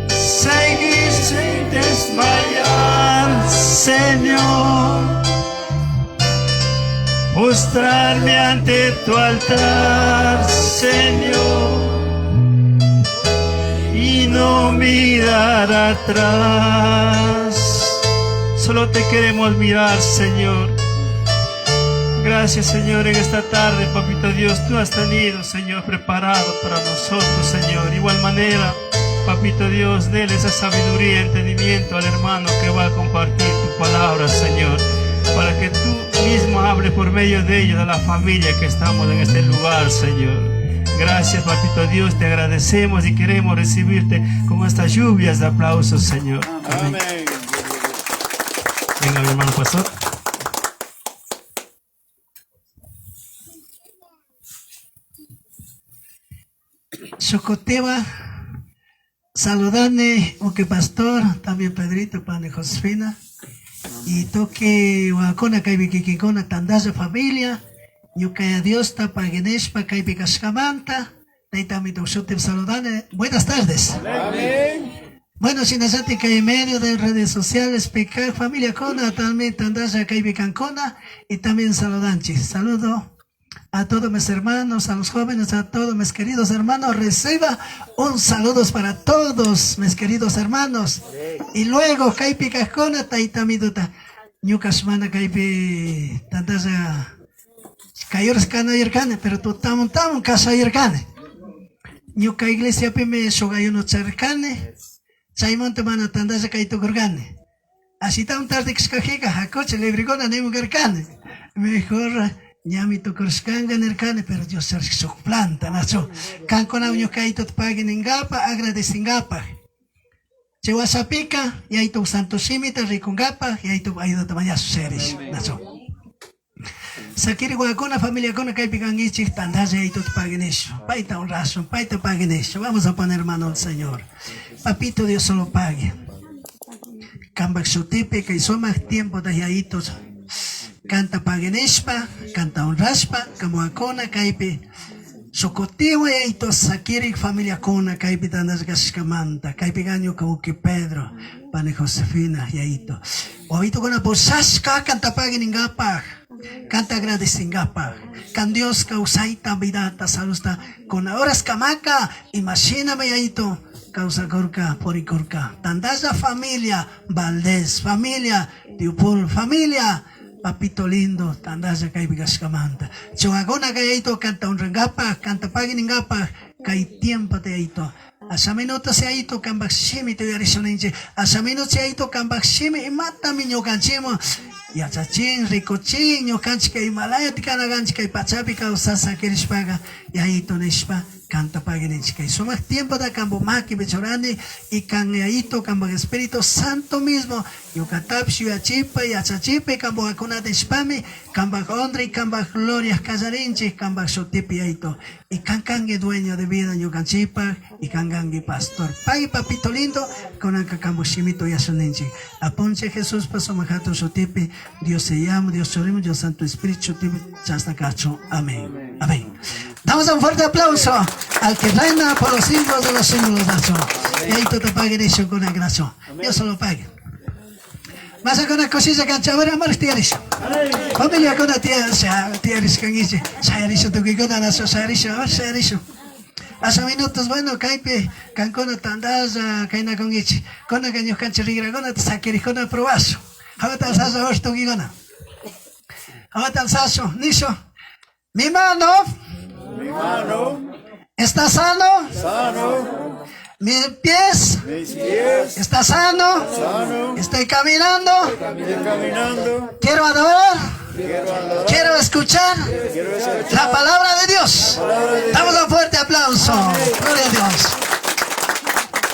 Seguir sin desmayar, Señor, postrarme ante tu altar, Señor, y no mirar atrás. Solo te queremos mirar, Señor. Gracias, Señor, en esta tarde, Papito Dios, tú has tenido, Señor, preparado para nosotros, Señor. Igual manera, Papito Dios, déle esa sabiduría y entendimiento al hermano que va a compartir tu palabra, Señor. para que tú mismo hables por medio de ellos, de la familia que estamos en este lugar, Señor. Gracias, Papito Dios, te agradecemos y queremos recibirte con estas lluvias de aplausos, Señor. Amén. Venga, mi hermano pastor. Xocoteva, saludane, oque pastor, también Pedrito, pane Josefina, y toque Huacona, Caibikikikona, Tandaya familia, Yukaya Dios, Tapageneshpa, Caibikashkamanta, Taitamito Xotev, saludane, buenas tardes. Amén. Bueno, si nasati que en medio de redes sociales, pecar familia Kona, también Tandaya, Caibikankona, y también saludanchi, saludo a todos mis hermanos, a los jóvenes, a todos mis queridos hermanos. Reciba un saludo para todos mis queridos hermanos. Y luego, Kaipi Cajona, Taitamiduta, Ñucasmana, Kaipi, Tandaya, Kayores Kana Yerkane, pero tú tamon casa Yerkane. Ñuca iglesia Pime, Sogayuno Charkane, Chaimonte Mana Tandaya Kaito Gorgane. Así tan tarde que escajiga, Jacoche, Lebrigona, Nemo Gerkane. Mejor. Ñami tocorskanga nerkane, pero Dios se planta, nacho. Cancona uño caito te paguen en gapa, agradecen gapa. Chehuasapica, y ahí tu santo simita, rico gapa, y ahí tu ayuda tamaya seres, nacho. Sakiri guacona, familia cona, caipican ichi, tandaya, y tu te paguen eso. Paita un razón, paita paguen eso. Vamos a poner mano al Señor. Papito, Dios solo pague. Cambak sotepe, que hizo más tiempo de ahitos. Canta pageneshpa, canta honrashpa, camoacona, caipe, socotewa y to sakiri familia cona, caipe tandas gaskamanta, caipe gaño cauque Pedro, pane Josefina, y aito. Oito con la posasca, canta pageningapa, canta agradecingapa, can Dios causaita vidata, salusta, con horas camaca, imagíname aito. Causa corca, poricorca, tandasa familia, Valdés, familia, Tiupul, familia, Papito lindo, tandasa kay bigaskamanta. Chungagona kayito, canta un rengapa, canta paginingapa, kay tiempo te aito. Asa minuto se aito, kambak shimi te yarisonenche. Asa minuto se aito, kambak shimi, imata minyo kanchimo. Yachachin, ricochin, nyo kanchi kay malaya, tikana ganchi kay pachapi, kausasa kirishpaga, yaito nishpa. Canta paginenche kay. Somos tiempo de cambo maki bechorani y canyaito cambo Espíritu Santo mismo. Yucatapsi yachipa yachachipe cambo acuna de spami cambo ondre cambo gloria casarinche cambo sotipi aito. Y cancangue dueño de vida yucanchipa y cangangue pastor. Pague papito lindo con acá cambo shimito yasonenche. Aponche Jesús paso majato sotipi. Dios se llama, Dios chorimo, Dios Santo Espíritu sotipi chasta cacho. Amén. Amén. Damos un fuerte aplauso al que reina por los siglos de los siglos, nacho. Y ahí tú te paguen eso con la gracia. Dios se lo pague. Más con una cosilla que chabera más tienes. Familia con la tienes con ese. Sayarizo tu que con la sayarizo. Hace minutos, bueno, caipe, cancona tandas, caina con ese. Con la caño cancherigra, con la saqueri con el probazo. Ahora saso, ahora tu guigona. Ahora saso, niso. Mi mano. ¿Está sano? Sano. Mis pies. ¿Está sano? Estoy caminando. Quiero adorar. Quiero escuchar la palabra de Dios. Damos un fuerte aplauso. Gloria a Dios.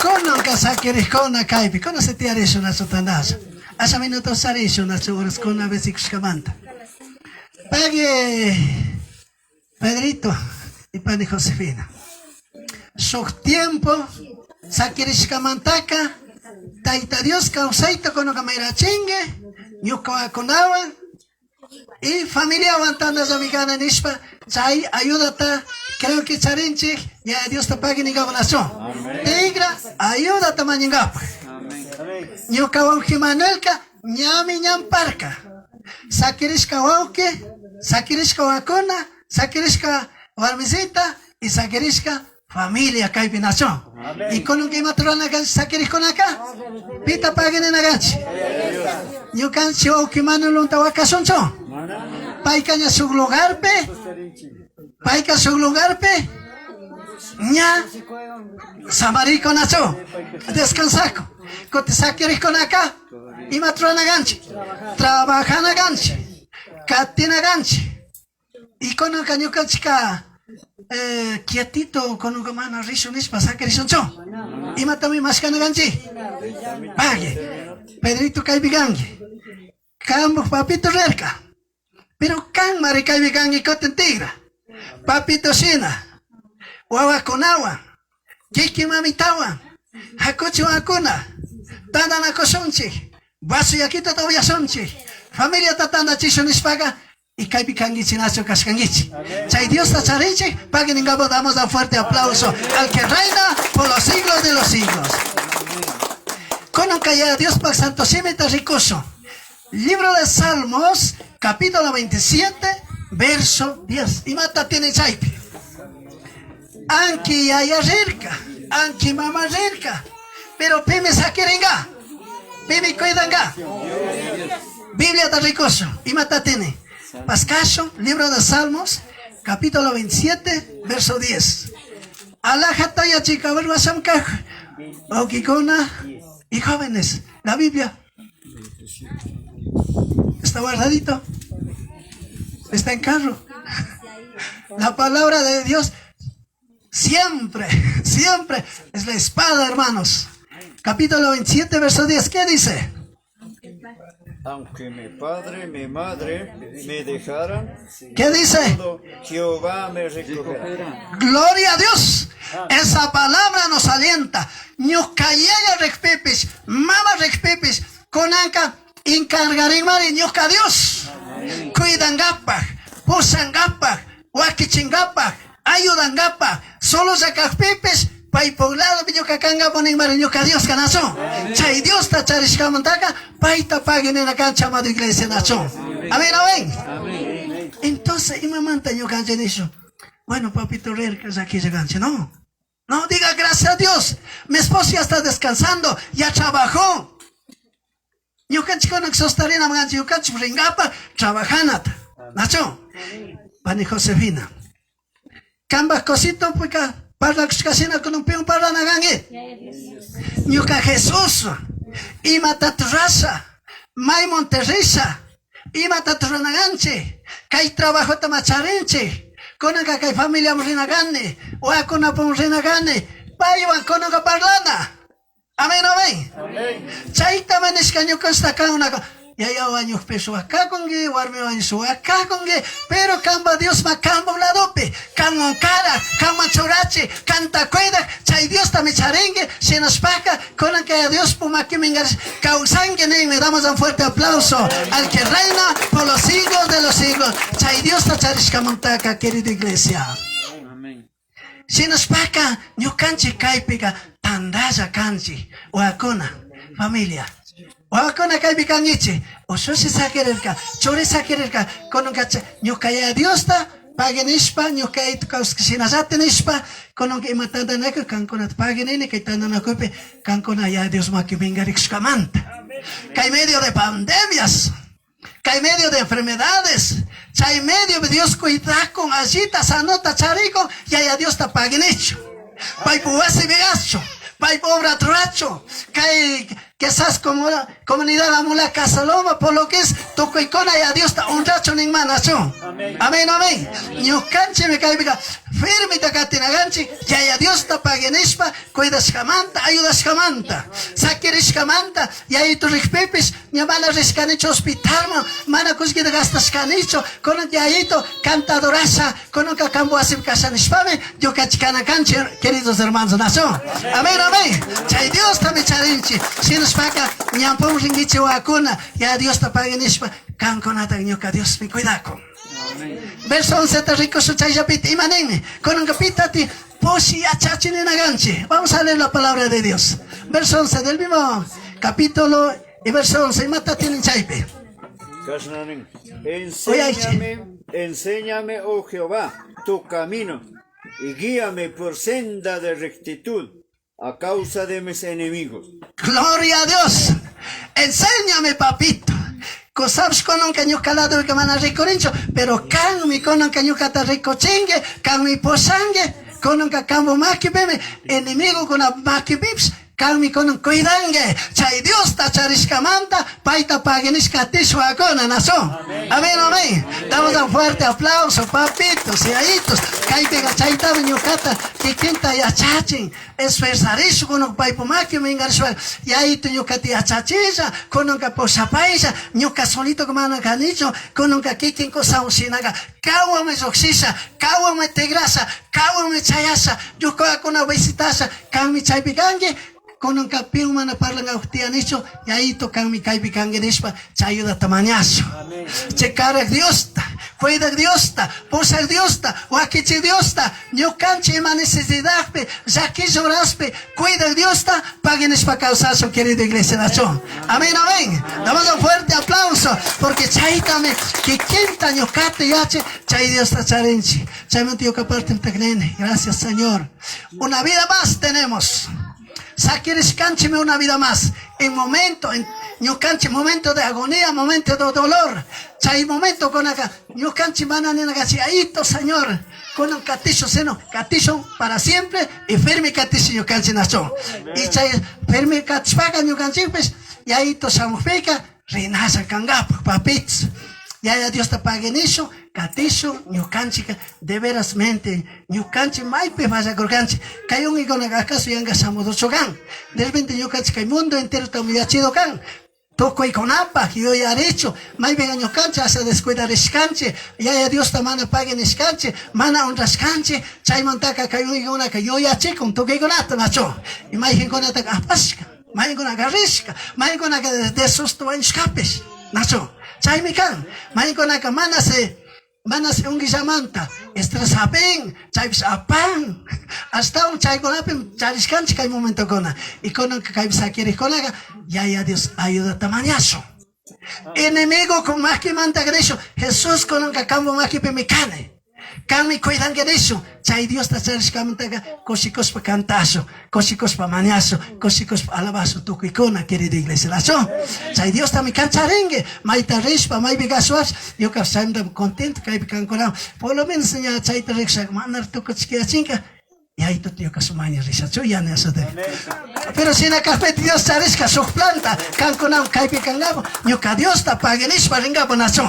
Con un casaqueris con una caipi. ¿Cómo se te hará eso una sotandaza? Hace minutos haré eso una horas con una vez y camanta. Pague Pedrito y pane Josefina. Su tiempo, Sakirishkamantaka, Taita Dios causaito con Okamera chingue, Yuka Konawa, y familia aguantando a mi gana Nishpa, Chay, ayúdate, creo que Charinchi, ya Dios te pague ni gabonación. Tigra, ayúdate mañingap. Yuka Wanjimanelka, Nyami Nyamparka, Sakirishkawauke, Sakirishkawakona, Sakirishka Warmisita y Sakirishka familia Caipinación. Y con un que matrona Sakirishka acá, Pita paguen en agachi. Yo cancio o que mano lontahuaca soncho. Paikaña su lugarpe, Paika su lugarpe, ña, Samarico nacho, descansaco. Cote Sakirishka acá, Y matrona ganchi. Trabajana ganchi. Katina ganchi. Y con un caño chica quietito con un mano risonis pasa que risoncho. Y matami más cana ganchi. Pague. Pedrito Caibigangi. Cambo papito rerca. Pero can mari Caibigangi coten tigra. Papito sina. Wawa con agua. Kiki mamitawa. Hakochi wakuna. Tanda na kosonchi. Basu yakita todavía sonchi. Familia tatanda chisonis paga. Y Caibigangi chinacho cascangichi. Chay Dios tacharinchi. Paguen en Gabo damos un fuerte aplauso al que reina por los siglos de los siglos. Conon calla Dios para Santo Símeta Ricoso. Libro de Salmos, capítulo 27, verso 10. Y mata tiene chaipi. Anki yaya cerca, anki mama cerca. Pero pime saquirenga, pime cuidanga. Biblia de Ricoso. Y mata tiene. Pascaso, libro de Salmos, capítulo 27, verso 10. Alajataya chica, verwasam kaj. Okikona. Y jóvenes, la Biblia está guardadito, está en carro. La palabra de Dios siempre, siempre es la espada, hermanos. Capítulo 27, verso 10, ¿qué dice? Aunque mi padre, mi madre me dejaran, ¿qué dice? Jehová me recogerá. Gloria a Dios. Esa palabra nos alienta. Nos callaya recpepes, mama recpepes, conanca encargaré mari ñoca Dios. Cuidan gapa, posan gapa, huaquichingapa, ayudan gapa, solo saca pepes. Pai poblado ñoca canga ponen mari ñoca Dios canazo. Chay Dios ta charishkamantaca, pai ta paguen en la cancha amado iglesia nacho. Amén, amén. Entonces, y mamanta ñoca eso. Bueno, papito real, que es aquí lleganche, no. No, diga gracias a Dios. Mi esposa ya está descansando, ya trabajó. Yo canchi con exostarina, yo canchi ringapa, trabajanat. Nacho, Pani Josefina. Camba cosito, pues para casina con un peón para nagangue. Yo ca Jesús, y matatrasa, May Monterrisa, y matatranaganche, que trabajo tamacharenche. Conaga que familia rinagane, o a cona pon rinagane, paiwan conaga parlana. Amén, amén. Chaita manescaño consta una ya años peso acá con que guarme años acá con que pero camba Dios ma camba la dope camba cara camba chorache canta cuida chay Dios me charengue se nos paga con que Dios puma que mengas causan que me damos un fuerte aplauso al que reina por los siglos de los siglos chay Dios ta charishka montaca querida iglesia. Amén. Se nos paga no canche caipiga tandaya canchi o acona familia. Wakona kai bikangiche, o sosi sakererka, chore sakererka, con un cache, no kaya Dios ta, paguen ispa, no kaya tukaus sinazate nispa, con un que matada neka, canconat paguen ene, que tanda na cope, cancona ya Dios ma que venga exclamanta. Kai medio de pandemias, kai medio de enfermedades, chay medio de Dios cuida con agita, sanota, charico, ya Dios ta paguen hecho. Pai puase vegacho, pai pobre tracho, kai que esas comunidad la mula Casaloma por lo que es toco icona y a Dios está un racho ni manacho. Amén, amén. Yo canche me cae firme ta catina ganchi ya Dios está pagenespa cuidas jamanta ayudas jamanta saqueres jamanta y ahí tu pepes mi mala rescanicho hospital mana cosquita gastas canicho con un yayito cantadorasa con un cacambo así casanispame yo cachicana canche queridos hermanos nacho. Amén, amén. Chay Dios está me charinchi si nos paga ñampom ringiche wakuna ya Dios está pagenespa canconata ñoca Dios me cuidako. Verso 11 te rico su chayapit imaneme con un capitati posi achachine naganche. Vamos a leer la palabra de Dios. Verso 11 del mismo capítulo y verso 11 mata tienen chaype. Enséñame, oh Jehová, tu camino y guíame por senda de rectitud a causa de mis enemigos. Gloria a Dios. Enséñame, papito. Cosabs con un caño calado y que van a recorincho, pero can mi con un caño cata recochengue, can mi posangue, con un cacambo más que bebe, enemigo con la más que bips, Kami konon cuidange. Chay Dios ta charishkamanta. Paita paginishka tishwakona naso. Amén, amén. Damos un fuerte aplauso, papitos y ahitos. Kaipega chaita ñukata. Kikinta yachachin. Esforzarisho konon paipumaki mingarishwa. Yahito ñukati yachachilla. Konon kaposapaisha. Ñuka solito kumana kanicho. Konon kakikin kosa usinaga. Kawame zoxisa. Kawame tegrasa. Kawame chayasa. Yukoa kona visitasa. Kami chaypikange. Konon kapiu mana parlang autianicho. Yahito kami kaipikange nishpa. Chayuda tamañazo. Checar Dios ta. Cuida Dios ta. Posa Dios ta. Wakichi Dios ta. Ñukanchi ema necesidad pe. Yaki lloraspe. Cuida Dios ta. Paguen pa causazo, querido iglesia nación. Amén, amén. Damos un fuerte aplauso. Porque chaytame. Que quinta ñukate yache. Chay Dios ta charenchi. Chay mentio kaparte mtegnene. Gracias, Señor. Una vida más tenemos. Saqueres canchime una vida más. En momento, momento de agonía, momento de dolor. Chay momento con acá. Yo canchi mananena gachiaito, Señor. Con un catillo seno, catillo para siempre y firme catillo yo canchi nacho. Y chay firme catispaga yo canchi pues. Y ahí to samufeka, rinasa kangapo, papits. Ya Dios te pague en eso. Catillo, yo canchi de veras mente. Yo canchi maipe vaya con canchi. Cayó un icono acaso y anga samudocho gan. De repente yo canchi que el mundo entero está muy chido can. Toco y con apa, que yo ya he hecho. Mai venga yo cancha, hace descuidar escanche. Ya Dios te mana pague en escanche. Mana un rascanche. Chay mantaca cayó y una que yo ya chico. Un toque con ata, nacho. Y mai gen con ata apasca. Mai con agarrisca. Mai con aga de susto en escapes. Nacho. Chay mi can. Mai con aga manase. Manase un guisamanta. Estresapen. Chay apan. Hasta un chay con apen. Chay escanche que hay momento con. Y con que cay saqueres con aga. Ya Dios ayuda tamañazo. Enemigo con más que manta greso. Jesús con un cacambo más que pemicane. Kami cuidan greso. Chay Dios ta charis kamanta cosikos pa cantazo. Cosikos pa mañazo. Cosikos pa alabazo. Tu cuicona, querida iglesia. Lazo. Chay Dios ta mi cancharengue. Maita rispa, mai begasuas. Yo que estoy contento que hay picancorao. Por lo menos ya chay ta rexak manar tu cochiquia chinga. Y ahí tú tío que su maña risa. Yo ya no sé. Pero si en la café Dios charis que su planta. Canconao, caipi cangabo. Yo que Dios ta pague nis para ringabo nazo.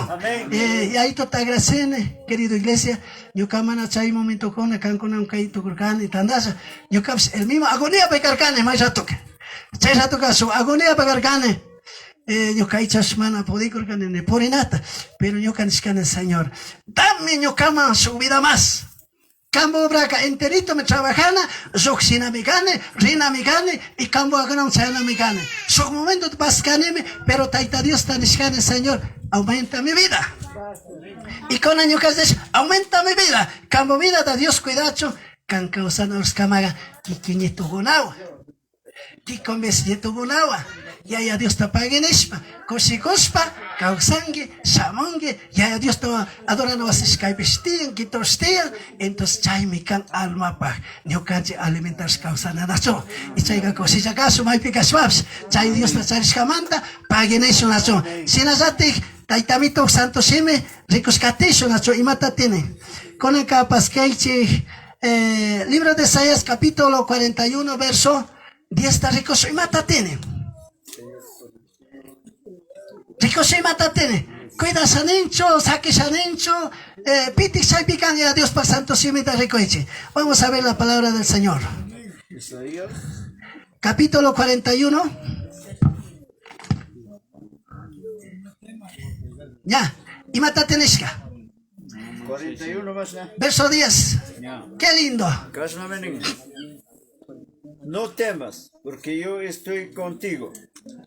Y ahí tú te agradecen, querido iglesia. Yo que mana chay momento con canconao caito curcane y tandaza. Yo que el mismo agonía para carcane, más rato que. Chay rato que su agonía para carcane. Yo que echas mana podí curcane ne por nada. Pero yo que el Señor. Dame yo cama su vida más. Cambo braca enterito me trabajana, zoxina me gane, rina me gane, y cambo agana un sana me gane. Su momento te vas ganeme, pero taita Dios tan escane, Señor, aumenta mi vida. Y con año que haces, aumenta mi vida. Cambo vida da Dios cuidacho, can causana los camaga, que quiñeto gonagua. Que con besieto gonagua. Ya Dios te pague en ispa, cosicospa, causangue, samongue, ya Dios te adora no haces caipestían, que tostían, entonces chay mi can alma pa, no canche alimentar causa nada so, y chayga cosilla caso, mai pica swaps, chay Dios te charis camanta, pague en eso nacho, si nazate, taitamito santo sime, ricos catecho nacho, y mata tiene, con el capas que libro de Isaías capítulo 41, verso 10, está rico, y mata tiene. Rico se mata tiene. Cuida sanencho, saque sanencho, piti sai pican y a Dios para santo si meta rico eche. Vamos a ver la palabra del Señor. Capítulo 41. Ya. Y mata teneshka. 41 más. Verso 10. Qué lindo. No temas, porque yo estoy contigo.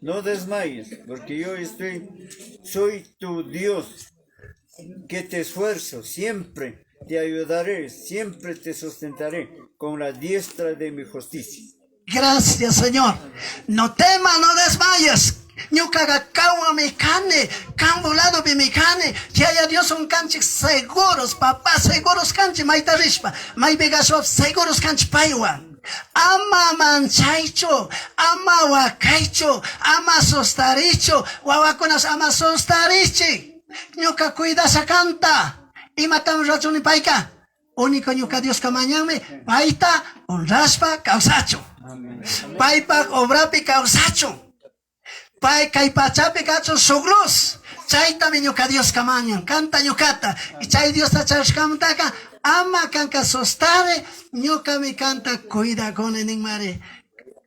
No desmayes, porque yo soy tu Dios, que te esfuerzo, siempre te ayudaré, siempre te sustentaré con la diestra de mi justicia. Gracias, Señor. No temas, no desmayes. No caga caua me cane, cambo lado de mi cane, que haya Dios un canche seguros, papá, seguros canche, maita rispa, mai begasov, seguros canche paiwan. Ama manchaicho, ama wakaicho, ama sostaricho, wawakonas ama sostarichi. Nyoka cuida sa canta. Y matamos rachuni paika. único ñuka Dios kamañame, paita honraspa causacho. Paipa obrapi causacho. Pai kaipachapi cacho suglos. Chaita mi ñuka Dios kamañan, canta ñukata. Y chay Dios tachashkamtaka, ama kanka sostare, ñuka mi canta cuida con enigmare.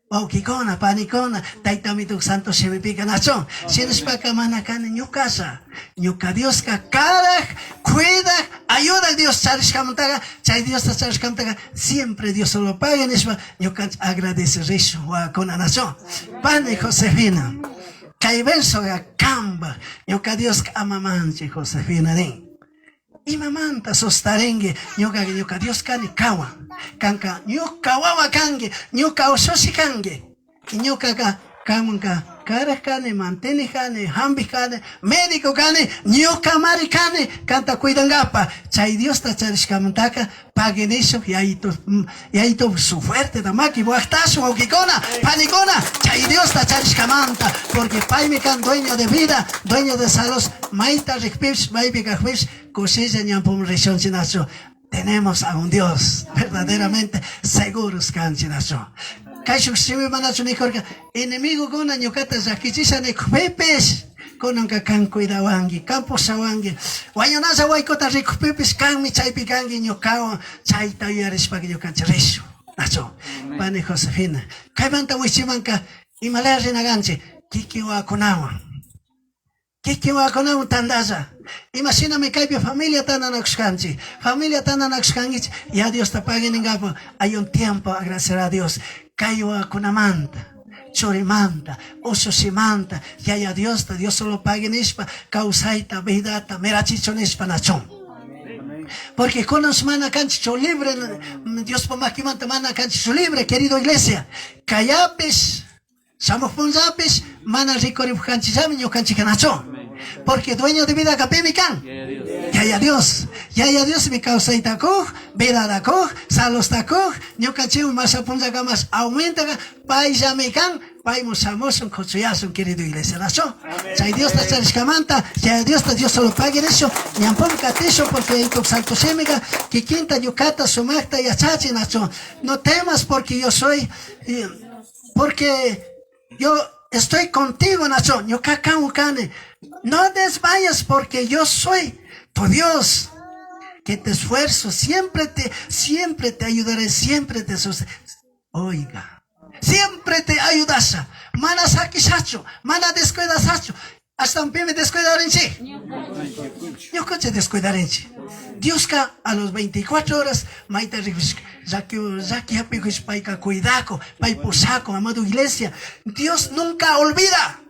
Baukikona, panikona, taitamituk santo shemipika nacho. Sinespaka manakane ñukasa. Ñuka Dios ka cara, cuida, ayuda Dios charishkamtaga, chay Dios charishkamtaga, siempre Dios lo paga en eso. Ñuka agradece riso wa con nacho. Pane Josefina. Kaibenso ga kamba. Ñuka Dios ama manche Josefina den. Y mamanta sostarengue, ñuka Dios kani kawa, kanka ñuka wawa kange, ñuka ososhi kange, y ñuka ka kamunka kare kane, mantene kane, hambi kane, médico kane, ñuka mari kane, kanta cuidan gapa, chay Dios ta charishkamantaka, paguen eso, y ahí to su fuerte tamaki, buachtazo, aukikona, panikona, chay Dios ta charishkamanta, porque pai me can dueño de vida, dueño de salud, maita rikpips, maipika hpips, cosecha ñampum rishon chinacho. Tenemos a un Dios verdaderamente seguros canchinacho. Kaishuk siwi manacho ni korka enemigo gona ñukata zakichisha ne kupepes konanka kan cuidawangi campo sawangi wañonasa waykota rikupepes kan mi chaypi kangi ñukawan chayta yarishpaki ñukanchik rishu nacho. Pani Josefina kaymanta wichimanka imalaya rinaganchik kikiwakunawan tandaza. Imagíname que hay familia tan anaxcanchi. Familia tan anaxcanchi. Ya Dios te pague en gapo. Hay un tiempo, agradecer a Dios. Cayó con amanta. Chorimanta. Ososimanta. Ya ya Dios solo pague en ispa. Causaita, veidata, merachicho en ispa nachón. Porque con los mana canchicho libre. Dios por más que manta mana canchicho libre, querido iglesia. Cayapis. Somos punzapis, mana rico ribujanchizami, yo canchicanacho. Porque dueño de vida capimican. Ya Dios mi causa itaco, vida daco, salos taco, yo canchiu más apunza más aumenta, paisamican, paimos amos un cochuyazo, querido iglesia, nacho. Chay Dios ta charishkamanta, ya Dios solo pague eso, ni ampon catecho, porque hay tu santo semiga, que quinta yucata, sumacta y achachi, nacho. No temas porque yo soy, porque yo estoy contigo, Nacho. Yo cacaucane. No desmayas porque yo soy tu Dios. Que te esfuerzo. Siempre te ayudaré. Siempre te sucederé. Oiga. Siempre te ayudas. Mana saquisacho. Mana descuidasacho. Hasta un pie me descuidaré en sí. Yo coche descuidaré en sí. Dios ka a los 24 horas. Maita Zaki hapikus paika cuidaco. Pai posaco, amado iglesia. Dios nunca olvida.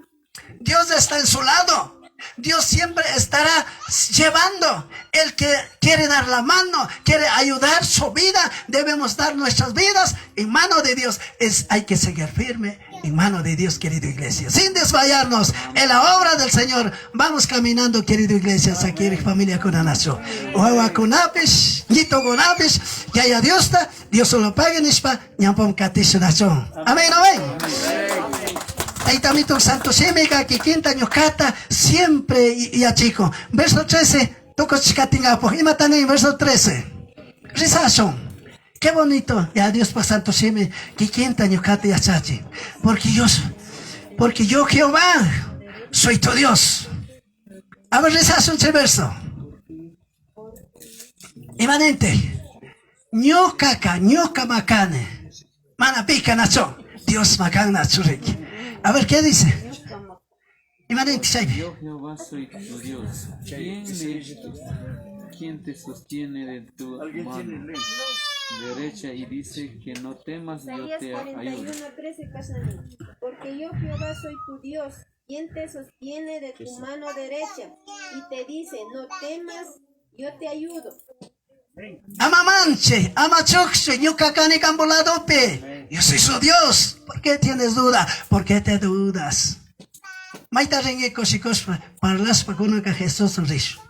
Dios está en su lado. Dios siempre estará llevando. El que quiere dar la mano, quiere ayudar su vida, debemos dar nuestras vidas en mano de Dios. Hay que seguir firme en mano de Dios, querido iglesia, sin desmayarnos en la obra del Señor. Vamos caminando, querido iglesia, aquí familia con Anacho. Owa con apis, nito con apis, ya Dios solo pague en ispa, ñampom katisho nacho. Amén, amén. Ahí también tu santo semiga, que quinta ñocata, siempre y a chico. Verso 13. Toco chicatingapo, y matan en verso 13. Rizazo. Qué bonito. Ya Dios para santo seme, que quinta ñocata y achachi. Porque yo Jehová soy tu Dios. A ver, rizazo ese verso. Imanente. Ñocaca, ñoca macane. Mana pica nacho. Dios macán nachurek. A ver, ¿qué dice? Yo Jehová soy tu Dios. ¿Quién te sostiene de tu mano derecha y dice que no temas, yo te ayudo? Porque yo Jehová soy tu Dios. ¿Quién te sostiene de tu mano derecha y te dice no temas, yo te ayudo? Amamanche, amachoxe, ñucacane camboladope. Yo soy su Dios. ¿Por qué tienes duda? ¿Por qué te dudas? Maita rengue cosikos parlas pa kuno ka Jesús riso.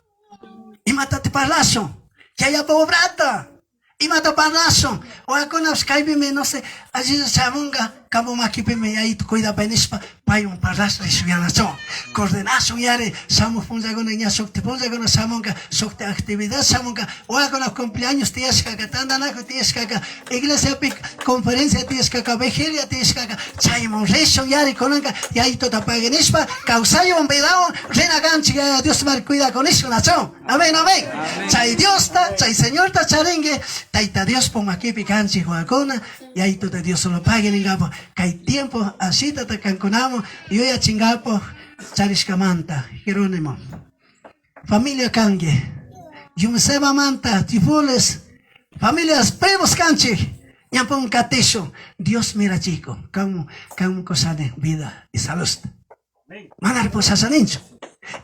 Y matate parlaso. Que haya pobrata. Y mata parlaso. O akona skype me no sé. allí chamunga cabo maquipe me ahí cuida penispa pai un parras risuanacho coordinación yare samu funza con niña sokte funza con samunga sokte actividad samunga o con los cumpleaños tías caca tanda na tías caca iglesia pic conferencia tías caca vigilia tías caca chaimon reso yare conanga y ahí tota paganispa causayo un pedao rena ganchi Dios mar cuida con eso nacho amén amén chay Dios ta chay señor ta charengue taita Dios pon aquí picanchi juagona y ahí tota Dios solo paguen en gapo que hay tiempo así te canconamos y hoy a chingapo chariscamanta Jerónimo familia cangue yumseba manta tifules familias primos canchi yampon catecho Dios mira chico como cosa de vida y salud manar pues asanincho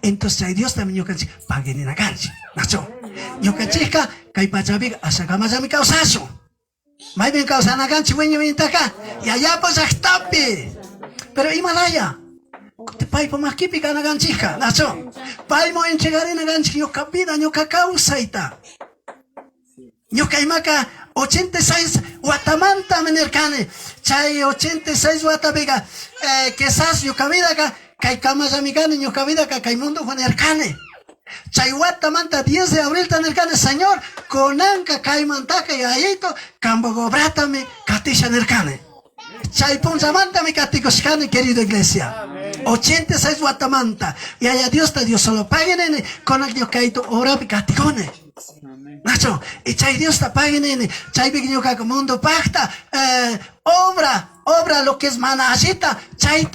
entonces hay Dios también yo canchi paguen en la canchi nacho yo canchica que pachabiga asa camazami causazo may bien causa na ganchi wenyo acá y allá pues tapi pero Himalaya te pai po makipi ka na ganchica nacho pai mo entregar na ganchi yo capida yo causa ita yo caimaka 86 Guatamanta menercane chay 86 Guatabiga quizás yo cabida ka kai kamazamigane yo cabida ka kai mundo menercane Chayhuata manta 10 de abril tanercane señor conanca caimantaka y ayito cambogobrátame catisha nercane Chaypunza manta mi caticoshcane querido iglesia 86 Guatamanta y allá Dios te Dios solo paguen en con el Dios caito ora caticone Nacho y chay Dios te paguen en chay pequeño caco mundo pacta obra lo que es manajita chay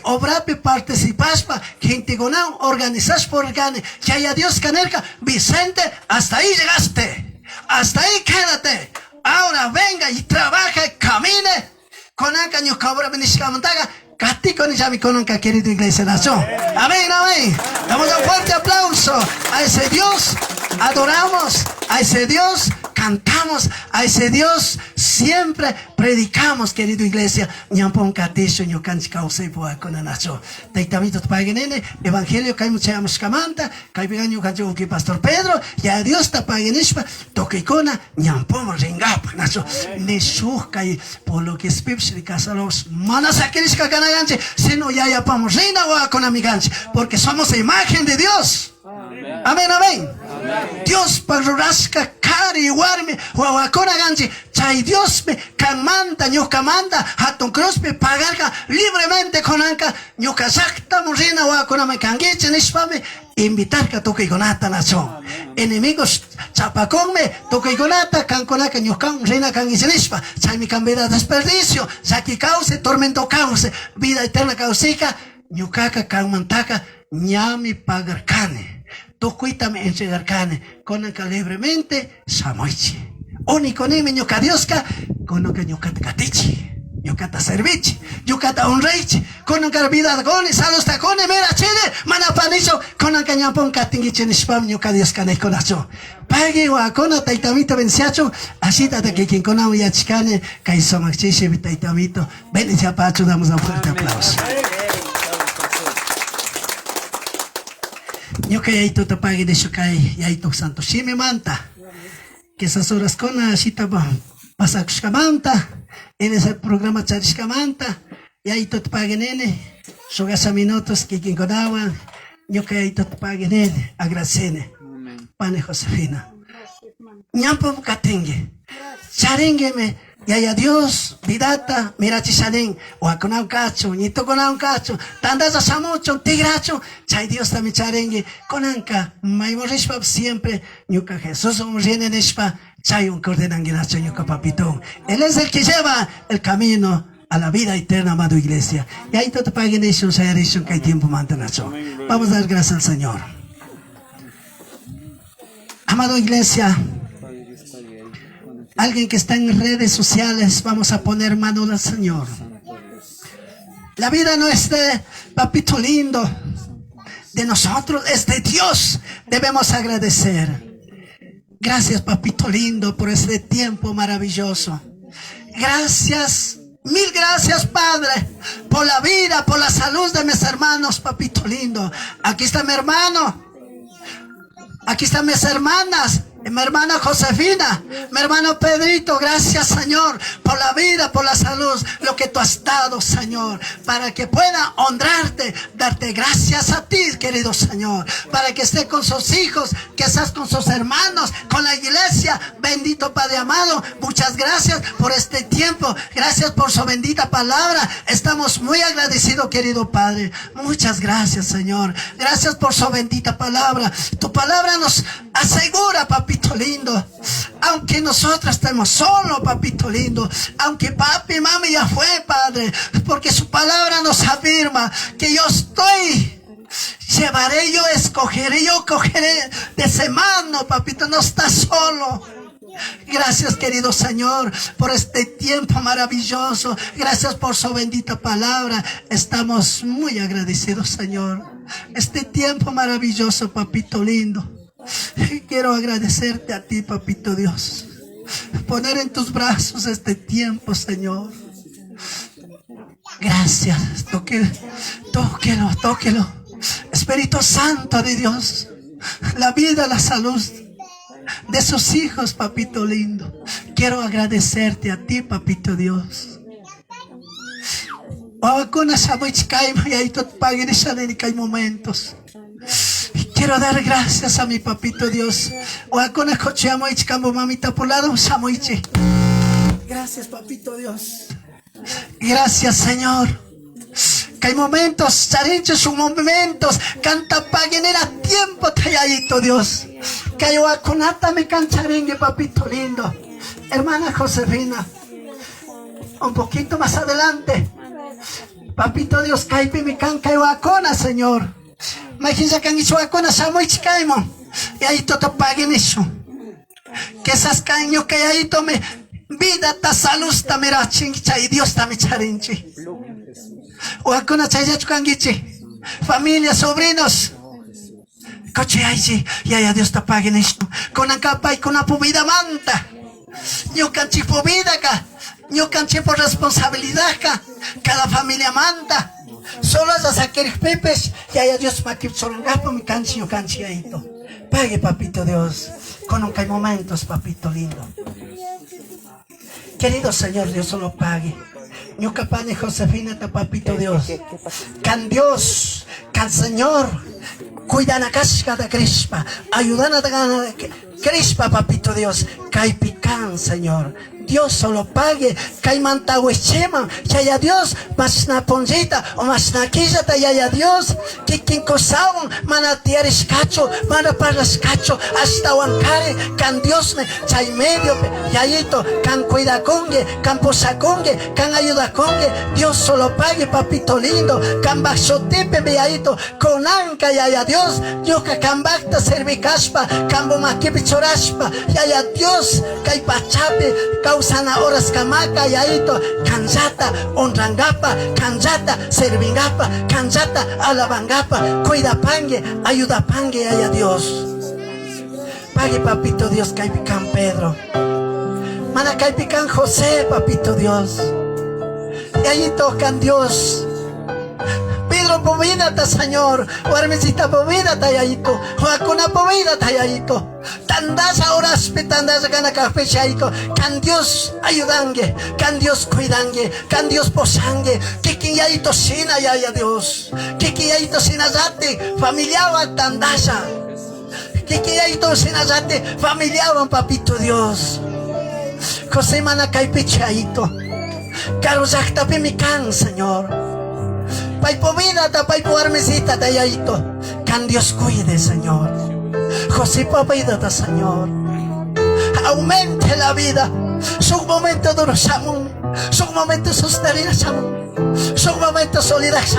obra pe participaspa gente gonao organizas por gane chay a Dios canerca Vicente hasta ahí llegaste hasta ahí quédate ahora venga y trabaja camine con acá ñu cabra benishkamantaga Cati con ella mi cononca querido iglesia nación amén amén damos un fuerte aplauso a ese Dios adoramos a ese Dios cantamos a ese Dios siempre predicamos querido iglesia ñampon catecho ño canchi causei poa con nacho taitamito pagenene evangelio kai muchamos camanta kai pegaño cancho que pastor Pedro y a Dios ta pagenispa toque icona ñampon ringap nacho ne kai por lo que es pips de casalos manasakirisca canaganche sino ya pamos reina wa con amiganche porque somos imagen de Dios amén amén Dios parrasca cari warme huawacona ganchi chay Dios me camanta ñuka manda hatun cruz me pagarga libremente con anca ñuka sakta murina huacona me cangueche nishpame invitar que toque gonata nacho enemigos chapaconme toque gonata canconaca ñuka reina cangueche nishpa chay mi cambia desperdicio saki cause tormento cause vida eterna causica ñucaca canmantaca ñami pagarcane Tocuítame entregarcane con el libremente samoichi. Único nime ñuka Dioska con lo que ñuka catichi. Ñuka servichi. Ñuka honreichi. Con un vida goni salos tacone mera chile. Manapanicho con el cañapón catingichi nishpam ñuka Dioska ne conacho. Pague o acona taitamito venciacho. Así tata que quien conau yachicane. Kaisomachiche vitaitamito. Bendicia pacho damos un fuerte aplauso. Yo que ahí tú te pague de Shukai, y ahí tú santo Shime manta, que esas horas con la cita pasa manta, en ese programa Charishkamanta, y ahí tú te pague nene, Shogasa minutos que quien conaban, yo que ahí tú te pague nene, agradecene, pane Josefina, ñampo catengue, charengueme, y allá Dios, vidata, mira chisanen, o a con un cacho, ni to con un cacho, tandas a samucho, tigracho, chay Dios también charengue, con anca, maimorishpa siempre, ñuca Jesús, un riene nishpa, chay un cordenanguinacho, ñuca papito. Él es el que lleva el camino a la vida eterna, amado iglesia. Y ahí te paguen eso, que hay tiempo mantanacho. Vamos a dar gracias al Señor. Amado iglesia, alguien que está en redes sociales, vamos a poner mano al Señor. La vida no es de papito lindo, de nosotros, es de Dios. Debemos agradecer. Gracias, papito lindo, por este tiempo maravilloso. Gracias, mil gracias, Padre, por la vida, por la salud de mis hermanos, papito lindo. Aquí está mi hermano. Aquí están mis hermanas. Mi hermana Josefina, mi hermano Pedrito, gracias Señor por la vida, por la salud, lo que tú has dado Señor, para que pueda honrarte, darte gracias a ti querido Señor, para que esté con sus hijos, que estás con sus hermanos, con la iglesia, bendito Padre amado, muchas gracias por este tiempo, gracias por su bendita palabra, estamos muy agradecidos querido Padre, muchas gracias Señor, gracias por su bendita palabra, tu palabra nos asegura papito lindo, aunque nosotros estemos solos papito lindo, aunque papi y mami ya fue Padre, porque su palabra nos afirma que yo estoy, llevaré, yo escogeré, yo cogeré de ese mano papito, no estás solo. Gracias querido Señor por este tiempo maravilloso, gracias por su bendita palabra, estamos muy agradecidos Señor, este tiempo maravilloso papito lindo. Quiero agradecerte a ti papito Dios, poner en tus brazos este tiempo Señor. Gracias, tóquelo Espíritu Santo de Dios, la vida, la salud de sus hijos papito lindo. Quiero agradecerte a ti papito Dios. Momentos. Quiero dar gracias a mi papito Dios. Gracias papito Dios. Gracias Señor. Que hay momentos, charinchos, sus momentos, canta paguen era tiempo tayayito Dios. Que hay waconata me cancharengue papito lindo. Hermana Josefina, un poquito más adelante. Papito Dios, caipi mi canca y wacona Señor. Imagínense que han hecho wacona samoy chicaimo. Y ahí todo paguen eso. Que esas caños que ahí tome vida ta salud ta mera chincha y Dios ta me charinchi. Wacona chaya chukangichi. Familia, sobrinos. Coche ay ya Dios ta paguen eso. Con la capa y con la vida manta. Yo canchi por vida acá. Yo canché por responsabilidad acá. Cada familia manda. Solo a sacar pepes. Y a Dios me quito mi canchi, yo canchi ahí. Pague papito Dios. Con un hay momentos papito lindo. Querido Señor Dios solo pague. Yo capaz de Josefina ta papito Dios. Can Dios, can Señor. Cuidan a casca de crispa. Ayudan a ganar crispa papito Dios. Caipican Señor. Dios solo pague, caimanta huechema, ya Dios, más na ponjita, o más na quillata, ya Dios, que quien cosaban, manatieres cacho, manaparlas cacho, hasta huancare, can Dios me, chay medio, yayito, can cuida congue, can posa congue, can ayuda congue, Dios solo pague, papito lindo, can baxotepe, yayito, con anca, ya Dios, yo que can bacta servicaspa, can bomaquipi choraspa, ya Dios, cay pachape, Causana horas camaca yaito, canjata, honrangapa, canjata, servingapa, canjata, alabangapa, cuida pangue, ayuda pangue, haya Dios. Pague papito Dios, caipican Pedro. Mana caipican José, papito Dios. Y allí tocan Dios. Pedro povidata, Señor. O Hermesita povidata, yayito. O Acuna povidata, yayito. Tandas horas petandas gana café chaito. Can Dios ayudangue, can Dios cuidangue, can Dios posangue. Que yayito sina yaya Dios. Que yayito sina zate familiawa tandasa. Que yayito sina zate familiawa papito Dios. José mana caipichaito. Caro zaktape mi can Señor. Pai po vida ta pai po armesita ta yayito. Can Dios cuide Señor. José papá ta Señor, aumente la vida. Son momentos duros, son momentos sostenidos, son momentos sólidos,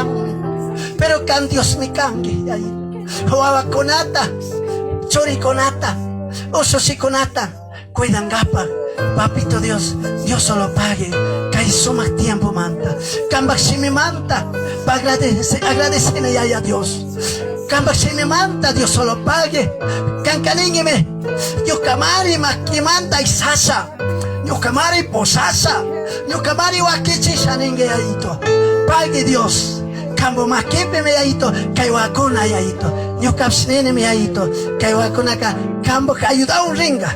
pero can Dios me cambie. O abaconata, choriconata, ososiconata, cuidan gapa, papito Dios, Dios solo pague. Cae suma tiempo manta, cambaxi mi manta, para agradecerle a Dios. Cambaxine manta, Dios solo pague. Cancaníñeme, yo camari maquimanta y sasa. Yo camari posasa. Yo camari wakichi shaningue aito. Pague Dios. cambo makepe me yayito, kaiwakona yayito. Ñukapsnene me yayito, kaiwakona ka, cambo ayuda un ringa.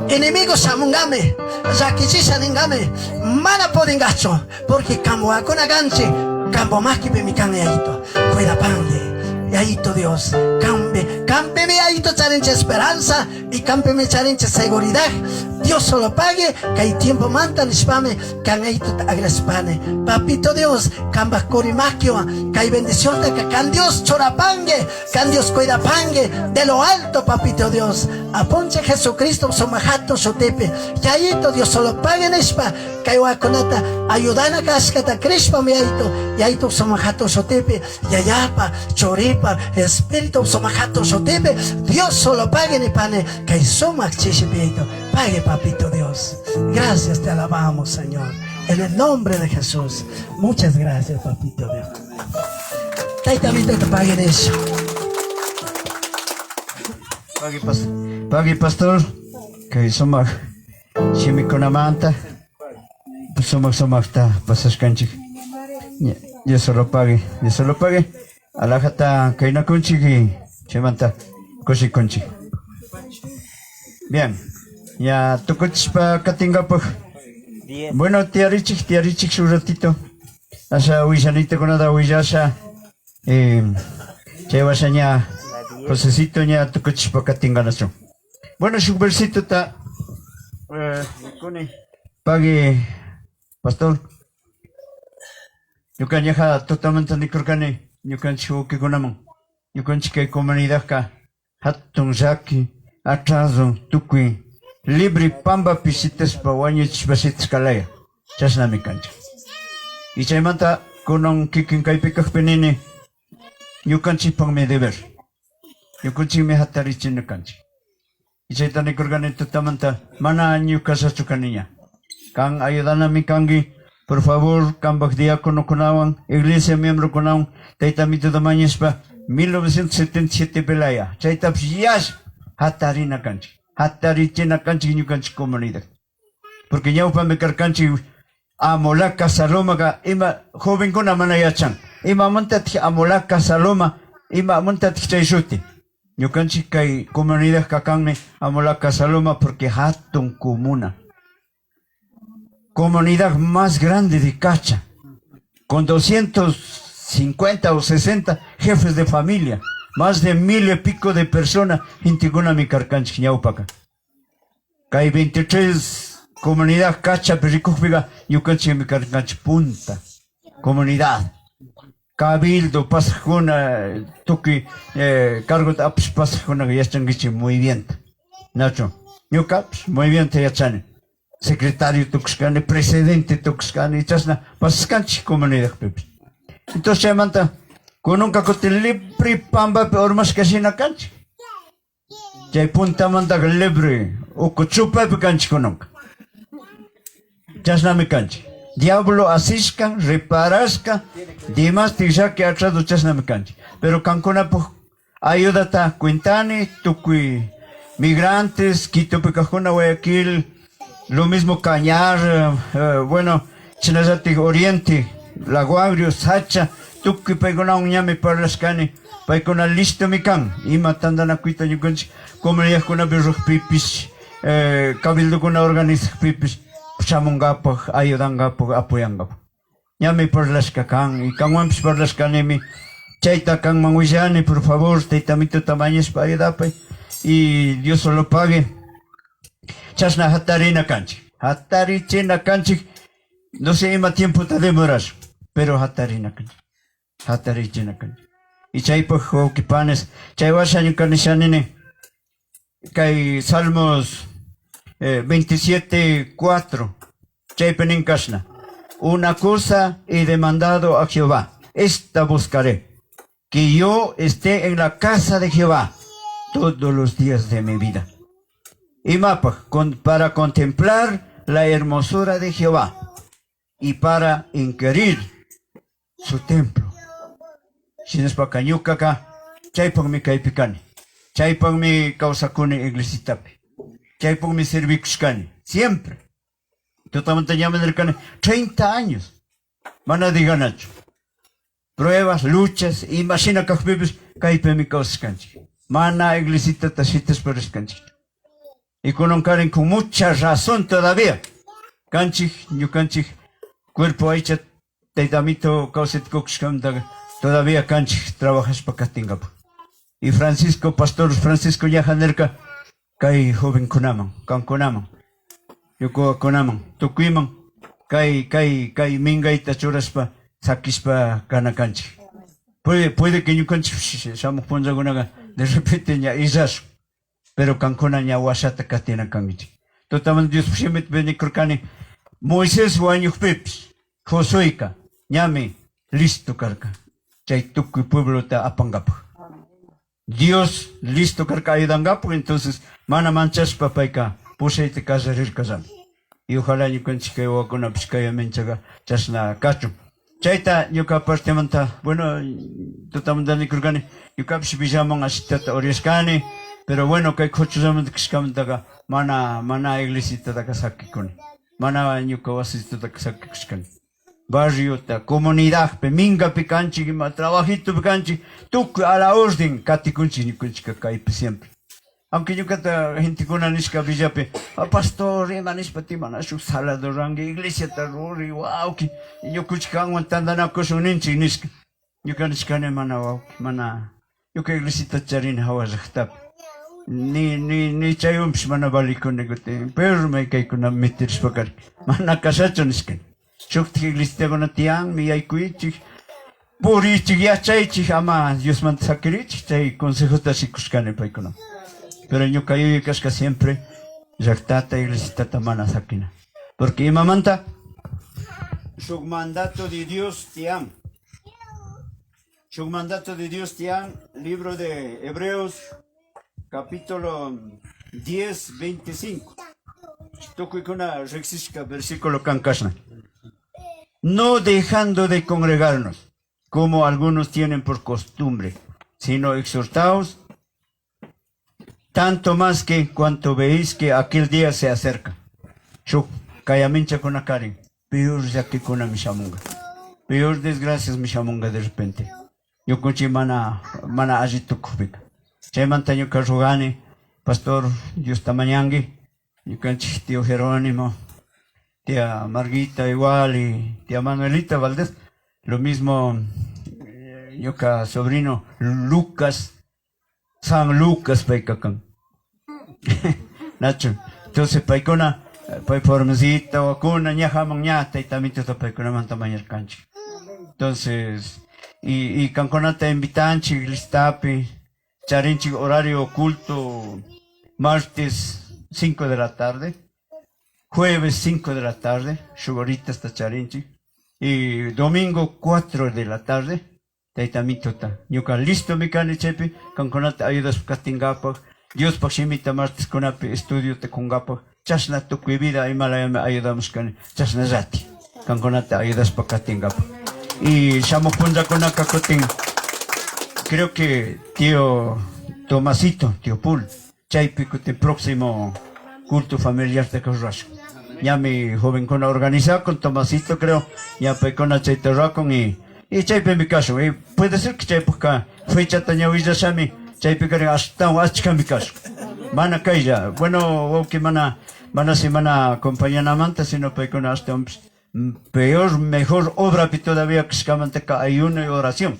Enemigos samungame, zakichisha ningame, mana podingacho, porque cambo akona ganche, cambo makepe mi can yayito, cuida pange. Yayito Dios, campe me yayito charenche esperanza y campe me charenche seguridad. Dios solo pague, que hay tiempo mantan spame, que han hecho agrespane. Papito Dios, cambas corimaquio, que hay bendición de que can Dios chorapangue, can Dios cuida pangue, de lo alto, papito Dios. Aponche Jesucristo, somajato, sotepe, yayito Dios solo pague nespa, que hay waconata, ayudana cascata, crispa me yayito somajato, sotepe, yayapa, choripa, espíritu somajato, sotepe, Dios solo pague ne pane, que hay somac chisipito, pague papito Dios. Gracias, te alabamos, Señor. En el nombre de Jesús. Muchas gracias, papito Dios. También te paguen eso. Pague pastor, que somos chimiconamanta, somos ta pasas canchi. Yo solo pague. Alajata que no conchi, chimanta, cosi conchi. Bien. Ya tocochpa katingapaj. Bueno, tiarichik un ratito. Asa huizanito con nada huizasa. Chevasaña Josecito ña tocochpa katinganacho. Bueno, su versito ta pague pastor. Yo cañaja totalmente ni crocane. Yo cancho que conamon. Yo cancho que comunidad ka hatun zaki atraso tukui. Libre pamba pisites pa wanyich basites kalaya. Chasna mi cancha. Y chaymanta kunong kikin kaipikak penini. Yu canchi pang me deber. Yu canchi me hatarichi na canchi. Y chaytani kurganito tamanta mana año casa chukaniña. Kang ayudana mi kangi. Por favor, kambak diácono kunawan, iglesia miembro kunawan, taitamito tamañas pa 1977 pelaya. Chaytaps yash hatarina canchi. Hatarichina canchi ñu canchi comunidad. Porque ya upa me carcanchi amolaka saloma ima joven con amanayachan. Ima montat amolaka saloma ima montat chayshuti. Ñu canchi kai comunidad kakanne amolaka saloma porque hatun comuna. Comunidad más grande de Cacha. Con 250 o 60 jefes de familia. Más de 1000 y pico de personas intiguna mi carcanchi ñaupaca. Hay 23 comunidad cacha pericufiga yucanchi mi carcanchi punta. Comunidad. Cabildo pasajuna tuki cargo de apps pasajuna que ya están muy bien. Nacho. Yucaps muy bien te yachane. Secretario tuxcane, presidente tuxcane, chasna pascanchi comunidad pepe. Entonces se manta con un cacote libre pamba peor más que sin canchi. Ya punta manda libre o cochupa canchi con nunca. Chasna me canchi. Diablo asisca, reparasca, dimas tija que atrás chasna me canchi. Pero cancona po ayúdata cuentani, tuqui migrantes, Quito Picajona, Guayaquil, lo mismo Cañar, bueno, Chinazati Oriente, Laguagrio, Sacha, tuqui pegona un llame para las canes. Pai con el listo mi can, y matando na cuita yo con comunidad con abrirros pipis, cabildo con organiza pipis, chamungapo, ayudangapo, apoyangapo. Ya me por las cacan, y canwamps por las canemi, chaita can manguillani, por favor, teitamito tamaños para ayudape, y Dios solo pague. Chasna hatarina canchi, hatari china canchi, no sé ima tiempo te demoras, pero hatarina canchi, hatari china canchi. Y chay po kipanes, chay washan kanishanine, kay Salmos 27:4, chay peninkashna. Una cosa he demandado a Jehová, esta buscaré, que yo esté en la casa de Jehová todos los días de mi vida. Y mapa, para contemplar la hermosura de Jehová y para inquirir su templo. Si nos pa cañuca acá, chay pang mi caipicani, chay pang mi causacune iglesitape, chay pang mi servicuscani, siempre. Totalmente llaman del cane, 30 años, van a diga Nacho. pruebas, luchas, imagina que vives, caipe mi causa canchi. Mana iglesita tasitas por canchi. Y con Karen con mucha razón todavía. Canchi, yo canchi, cuerpo hecha, teitamito causet coxcam, todavía canchi, trabajas para Catingap. Y Francisco, pastor Francisco Yajanerka, kai joven kunaman, kan kunaman. Yoko kunaman, tukuiman, kai minga itachuraspa, sakispa kanakanchi. Puede que yo canchi, estamos poniendo de repente ya isas, pero cancona ya wasata katina kangichi. Totalmente Dios siempre viene crocane. Moisés waño peps, Josueca, ñame, listo carca. Chay tuku pueblo ta apangapa. Dios listo carca ayudangapo, entonces mana manchas papayka, puseite casa rirkazam. Y ojalá yo canchique o con una piscaya menchaga, chasna cacho. Chaita, yo caparte manta, bueno, totalmente ni crocane, yo capsi bijaman asitata oriescane, pero bueno, que cochuzam de kiskamentaga, mana iglesita da casaki con. Mana yo kawasita da casaki kiskan. Barrio, ta comunidad, peminga picanchi, trabajito picanchi, tú a la orden, catikunchi, ni kunchika caipe siempre. Aunque yo cata gente con anisca villape, a pastor, manispa mana su sala de rangue, iglesia tarori, wow, que yo kuchika aguantando na cosa un inchi nisca. Yo caniscane mana wow, mana, yo que iglesia charina hawas tap. Ni chayumps mana balikon negote, pero me cae con a meter spakar, mana casacho niscan. Chukti iglesia con a tiang, mi ay cuichi, purichi, ya chaychi, ama, Dios man sakirich, chay consejo tasikuskane paikono. Pero yo caí y casca siempre, jactata iglesia tatamana sakina. Porque imamanta, su mandato de Dios te am. Su mandato de Dios te am, libro de Hebreos, capítulo 10, 25. Toco con una rexisca versículo cancasna. No dejando de congregarnos, como algunos tienen por costumbre, sino exhortaos, tanto más que cuanto veis que aquel día se acerca. Yo, cayamincha con a Karen, peor ya que con a mi shamunga. Peor desgracias mi shamunga de repente. Yo conchi mana agito kubika. Chay mantaño carrugane, pastor Dios tamañangue, yo canchi tío Jerónimo, tía Marguita igual y tía Manuelita Valdés, lo mismo yo ca sobrino Lucas, San Lucas paicacan. Nacho, entonces paicona, pai formecita o cuna ñaja mañata y también te paicona mantamañar canchi. Entonces, y canconata invitanchi, listapi, charinchi horario oculto, martes 5 de la tarde, jueves 5 de la tarde, shugorita hasta charinchi, y domingo 4 de la tarde, taitamito yuka listo mi cane chepi, canconata ayudas katingapa, Dios pakshimita martes conape estudio te congapa, chasna tu vida y malayame ayudamos cane, chasna zati, canconata ayudas pa katingapa. Y chamo punza conaka coting. Creo que tío Tomasito, tío Pul, chaypico el próximo culto familiar de Carrasco. Ya mi joven con organizado con Tomasito creo, ya pecona chaytarracon y chaype mi caso, puede ser que chaypica fecha tañawilla sami, chaypica hasta achka mi caso. Mana kaya, bueno, que mana semana acompañan manta, sino pecona hasta peor, mejor obra que todavía que escamanteca ayuno y oración.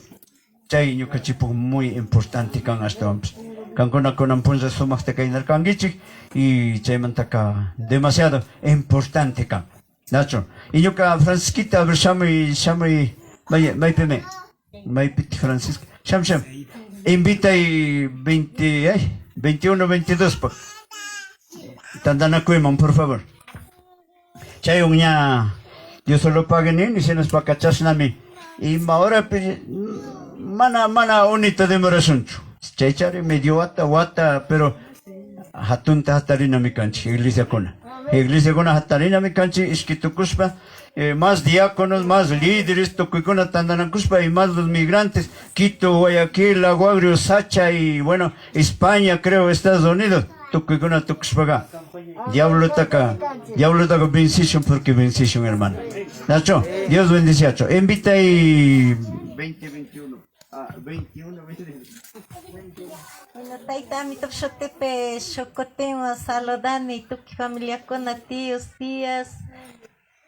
Chay yo cachipo muy importante can hasta hombres. Can con ampunza sumas te caen al canguichi y chay mantaca demasiado importante can. Nacho. Y yo ca Francisquita a ver shamay peme. May piti Francisca. Sham. Invita y 21, 22 pa. Tandana cuiman, por favor. Chay uña Dios solo pague ni se nos pa cachas nami. Y ahora mana unita de morasuncho. Chaychari medio wata, pero hatunta hatarina mi canchi, iglesia cona. Iglesia cona hatarina mi canchi, es que tu cuspa, más diáconos, más líderes, tocuicona tandana cuspa y más los migrantes, Quito, Guayaquil, Aguagrio, Sacha y bueno, España creo, Estados Unidos. Tocuicona tucuspaga. Diablo taca bendición porque bendición hermano. Nacho, Dios bendice a Invita y 2021. 21, 22. Bueno, taitami topshotepe, shocotengo, saludani, tuki familia con tíos, tías,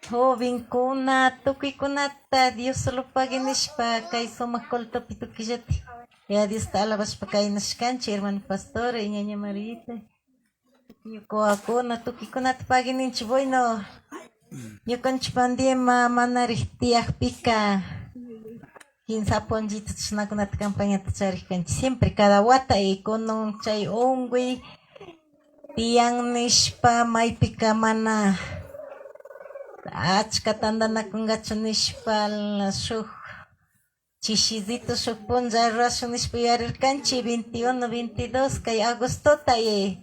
joven kuna, tuki kunata, Dios solo pague nishpa, kai soma colto pitukijati. Ya Dios te alabas pa kai nashkanchi, hermano pastor, y ñaña Marita. Yuko akuna, tuki kunata pague ninchi, bueno, yo conchipandima, manarihtiah pika. Quinza ponjito chnakunata campaña tacharihkanchi siempre cada wata y con un chay ungui tiang nishpa maypika mana achka tandanakungachu nishpa shuk chishizito shuk punja rashu nishpa yarirkanchi 21, 22 kay agostota y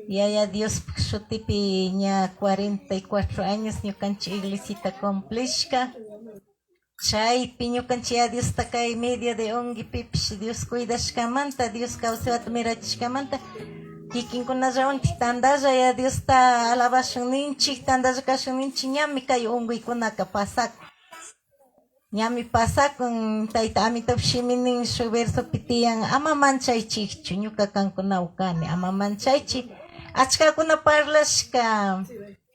ya Dios shutipi ña 44 años ñukanchi iglesita complishka. Chay piñukanchi a Dios takay medio de ongi pipish Dios cuidashkamanta Dios causewata mirachishkamanta kikin kunallawan tandalla ya Dios ta alabashun ninchik tandalla kashun ninchik ñami kay unguykunaka pasak ñami pasakun tayta amitopshimi nin shuk verso pitiyan ama manchaychikchu ñuka kankuna ukani ama manchaychik achkakuna parlashka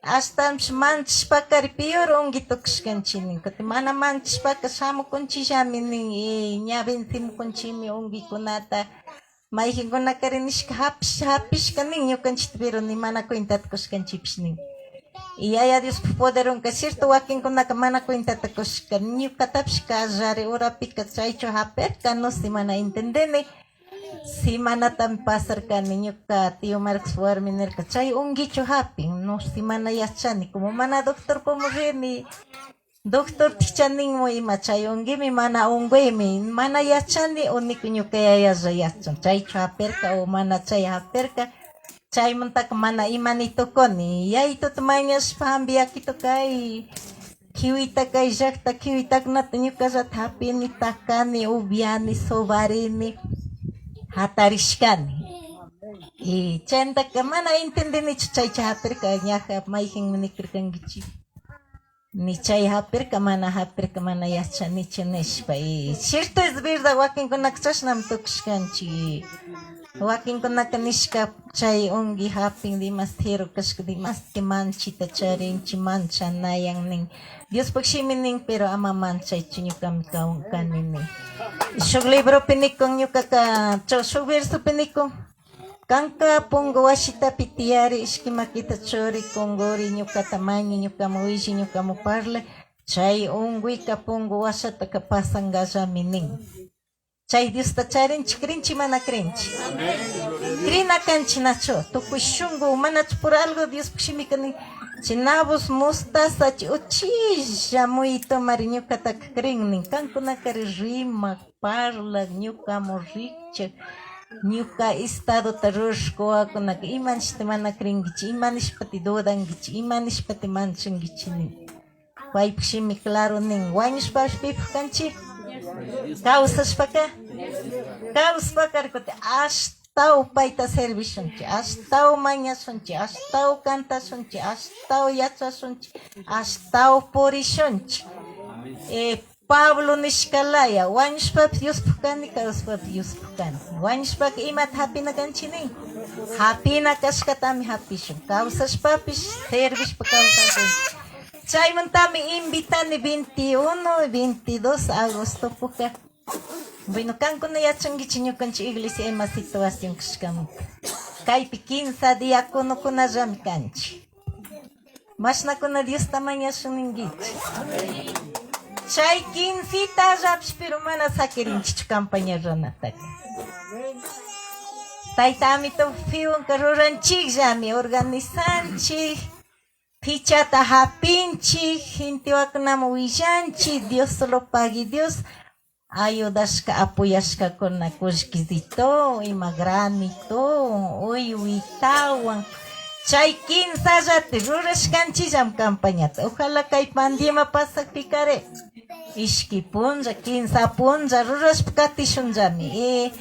hasta manchishpakari pior ungitukushkanchinin kuti mana manchishpaka shamukunchillami nin ña vencimukunchimi ungikunata mayjinkunakari nishka hapishka nin ñukanchita pero ni mana cuentata kushkanchipish nin y ya Dios poderunka cierto wakinkunaka mana cuentata kushka ñukatapish kallari urapika chaychu haperka no si mana entendeni si manatami pasarkani ñuka tío Marcos warmi nirka chay ungichu hapin no si mana yachani como mana doctor como rini doctor tichaninmu ima chay ungimi mana ungwimi mana yachani uniku ñuka yayalla yachan chaychu haperka o mana chay haperka chaymantaka mana imanitukuni yaytuta mañashpa hambiakito kay kiwita kay llaqta kiwitakunata ñukallata hapini takani ubiani sobarini hatarishkani y chayntaka mana entendenichu chaycha hapirka ñaja mayjinmi nikirkankichi ni chay hapirka mana yachanichu nishpa y cierto es verdad wakinkunaka chashnami tukushkanchi wakinkunaka nishka chay ungi hapin dimastero kashka dimaste manchita charinchi manchanayan nin Dios pakshimi nin pero ama manchaychu ñukami kawnkani nin shuk libro pinikun ñukaka shuk verso pinikun kanka pungu washitapi tiyari ishkimakita churi kunguri ñukata mañi ñukamu wishi ñukamu parle chay unguyka pungu washataka pasangallami nin chay Diosta charinchi crinchi mana crinchi crina kanchi nacho tukuy shungu manachu por algo Dios pakshimika nin chinabus mostaza uchilla muy tomari ñukataka crin nin kankunakari rima parla ñukamu richa ñuka estado tarushkuwakunaka imanishta mana crinkichi imanishpati dudankichi imanishpati manchankichi nin paypakshimi claro nin wañushpapish pipuk kanchi kawsashpaka kuti ashtaw payta servishunchi ashtaw mañashunchi ashtaw kantashunchi ashtaw yachashunchi ashtaw purishunchi Pablo nishkalaya wañushpapi Dios pukani kawspapi Dios pukani wañushpaka imata hapina kanchinin hapina kashkatami hapishun kawsashpapish servishpa kawsashunchi chaymantami invitani 21, 22 agosto puka bueno kankuna yachankichi ñukanchik iglesia ima situación kashkamanta kaypi 15 diaconokuna kanchik mashnakuna Diosta mañashuninkichi chay 15 rapish pero mana sakirinchichu campaña runataka tayta amitopiwanka ruranchikllami organizanchik fichata hapinchik intiwakunaman willanchik Dios solo pagui Dios ayudashka apoyashkakuna kullkisito ima granito uywitawan chay 15 rati rurashkanchillam campañata ojalá kay pandemia pasakpi kare ishki punlla 15 punlla rurashpa katishunllami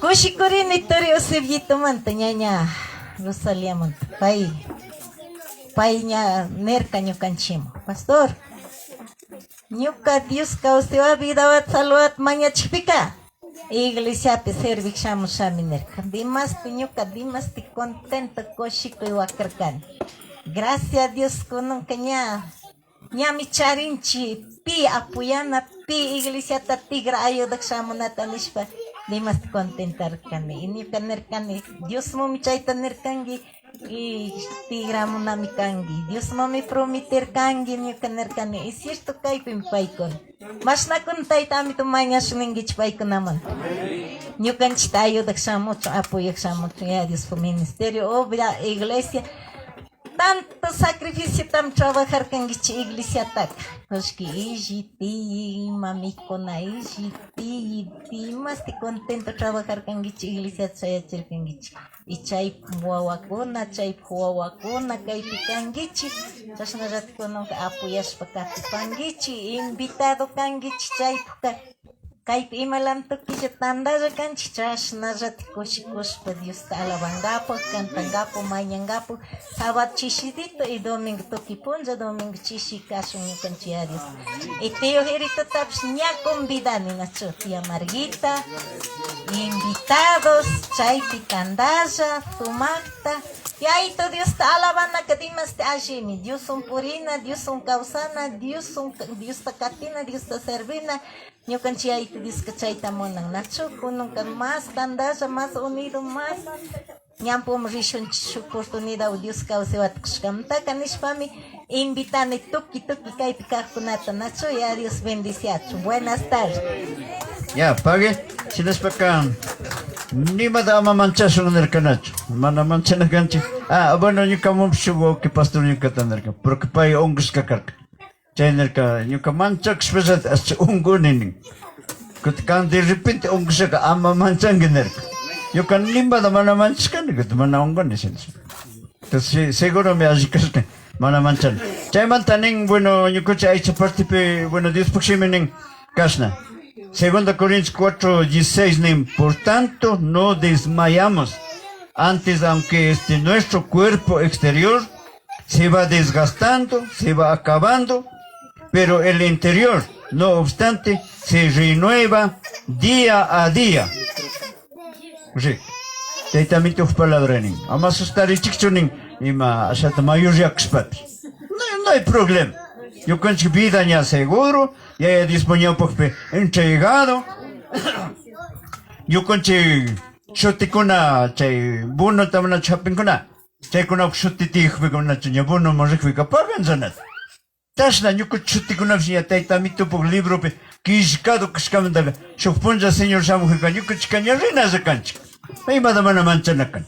kushikurini turi Eusebietomanta ñaña Rosaliamanta pay ña nerka ñukanchima pastor Ñuka Dios causa vida wa salud maña chipika. Iglesia pe servixamos shaminirka. Dimas ñuka dimas ti contento koshiko y wakarkan. Gracias a Dios con caña. Ñami charinchi pi apuyana pi iglesia ta tigra ayuda shamunata nishpa. Dimas ti contentar kani. Ini kanerkani. Dios mo mi chaita nerkangi. Y tigra munami kangi. Dios mo mi prometer kangi ni kanerkani. Y cierto kaipim paikon. Mas na kun taita mi tumanya suningich paikon naman. Ñukan chitayo dakshamucho apoyo kshamucho ya Dios po ministerio obra iglesia. Tanto sacrificio tam trabajar kangichi iglesia tak. Koshki ijiti mami kona ijiti mas te contento trabajar kangichi iglesia chaya kangichi. Y chay huawakuna, chay huawakuna, kaypi kangichi. Chashna ratikono apoyash pakati pangichi. Invitado kangichi chay puka. Kaypi imalanto kisha tandaya kanchi. Chashna ratikoshikoshpa Dios ta alabangapo, cantangapo, mañangapo. Sábado chishidito y domingo toquipunja, domingo chishikashun kanchi a Dios. Y tío Jerito taps ña convidani nacho. Tía Marguita. Invitados, chaypi candaya, tumacta, y ahí todo Dios está alabando que dimas te ajimi, Dios son purina, Dios son causana, Dios ta catina, Dios ta servina, yo canchi ahí te dice que chayta monan, nacho, nunca más candaya, más unido, más, ñampum rishon oportunidad, Dios cause watkushkamta, kanishpami, invitane tuki kaypi kakunata, nacho, y a Dios bendiciacho, buenas tardes. Ya, pague. Si les pecan, ni madama manchazo en el canacho. Mana manchana ganchi. Ah, bueno, ni como subo que pastor ni catanerca. Porque pay ongus cacarca. Chainerca, ni como manchax pesat hasta ungunini. Que de repente ongus caca ama manchangenerca. Yo can ni mana manchcan, que te mana ongunis. Entonces, seguro me agicas que mana manchan. Chay mantaning, bueno, yo coche ahí se participe, bueno, Dios puximening, casna. 2 Corintios 4:16, por tanto no desmayamos. Antes, aunque nuestro cuerpo exterior se va desgastando, se va acabando, pero el interior, no obstante, se renueva día a día. Sí. Te también tus palabras, amas estar en chichoning y ma hasta mayor ya no hay problema. Yo con su vida ya seguro, ya he disponible porque entregado. Yo con su shotikuna, chay buno tamna chapinkuna, chay kuna shotiti hbekuna chunya buno mojikvika pagan zanat. Tashna yo con shotikuna vsia taita mito por libro pe kishkado kishkamanda, shokpunja señor shamuhika yo con chikanya rena zakanchi. Ay madamana manchanakan.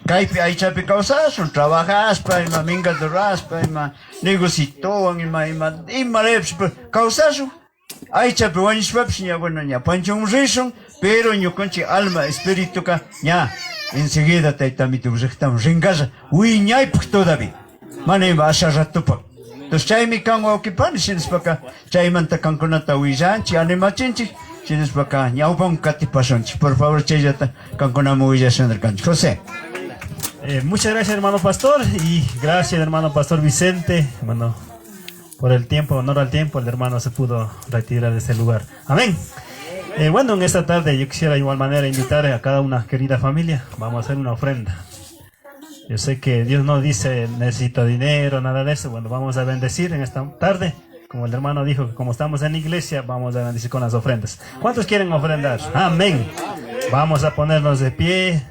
Kaipi aichapi causasun, trabajas pa ima minga de raspa ima negocito ima leps causasun. Aichapi wanishpapsi ya bueno ya panchon rishon, pero yo conchi alma espíritu ka ya enseguida taitamito rectamos ringaza uiñay todavía. Mane va a ratupa. Entonces chaymi kanwa okipani sinis paka chaymanta kankunata uillanchi animachinchi sinis paka ñawpan katipashonchi. Por favor chayata kankunama uillashanarkanchi. José. Muchas gracias, hermano pastor, y gracias, hermano pastor Vicente. Bueno, por el tiempo, honor al tiempo, el hermano se pudo retirar de ese lugar. Amén. Bueno, en esta tarde yo quisiera de igual manera invitar a cada una querida familia. Vamos a hacer una ofrenda. Yo sé que Dios no dice necesito dinero, nada de eso. Bueno, vamos a bendecir en esta tarde. Como el hermano dijo, que como estamos en la iglesia, vamos a bendecir con las ofrendas. ¿Cuántos quieren ofrendar? Amén. Vamos a ponernos de pie.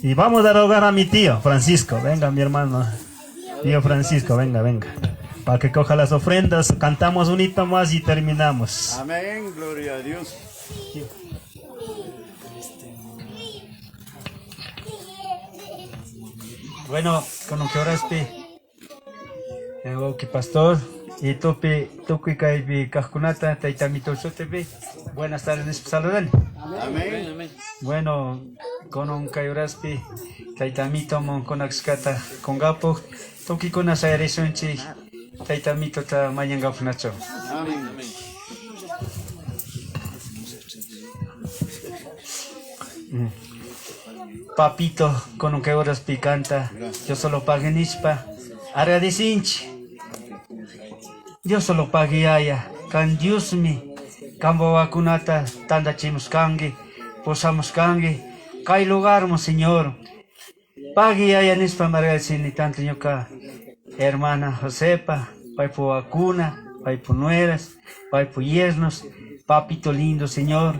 Y vamos a rogar a mi tío Francisco. Venga, mi hermano. Tío Francisco, venga. Para que coja las ofrendas. Cantamos un hito más y terminamos. Amén, gloria a Dios. Bueno, con lo que ahora esté. Que pastor. Y tope, toque caibi cascunata, taitamito sotepe. Buenas tardes, saludan. Amén. Bueno, con un cayoraspi, taitamito mon con axcata con gapo, toki con asaeresonchi, taitamito ta mayangafunacho. Amén. Papito, con un cayoraspi canta, yo solo pague nispa, agradecinchi. Yo solo pague allá, can Dios mi cambo vacunata tanda chimuskangi posamuskangi kay lugar mo Señor pagi ayanis pamargalsin ni tanto ñuka hermana Josepa paipo vacuna paipo nueras paipo yernos papito lindo Señor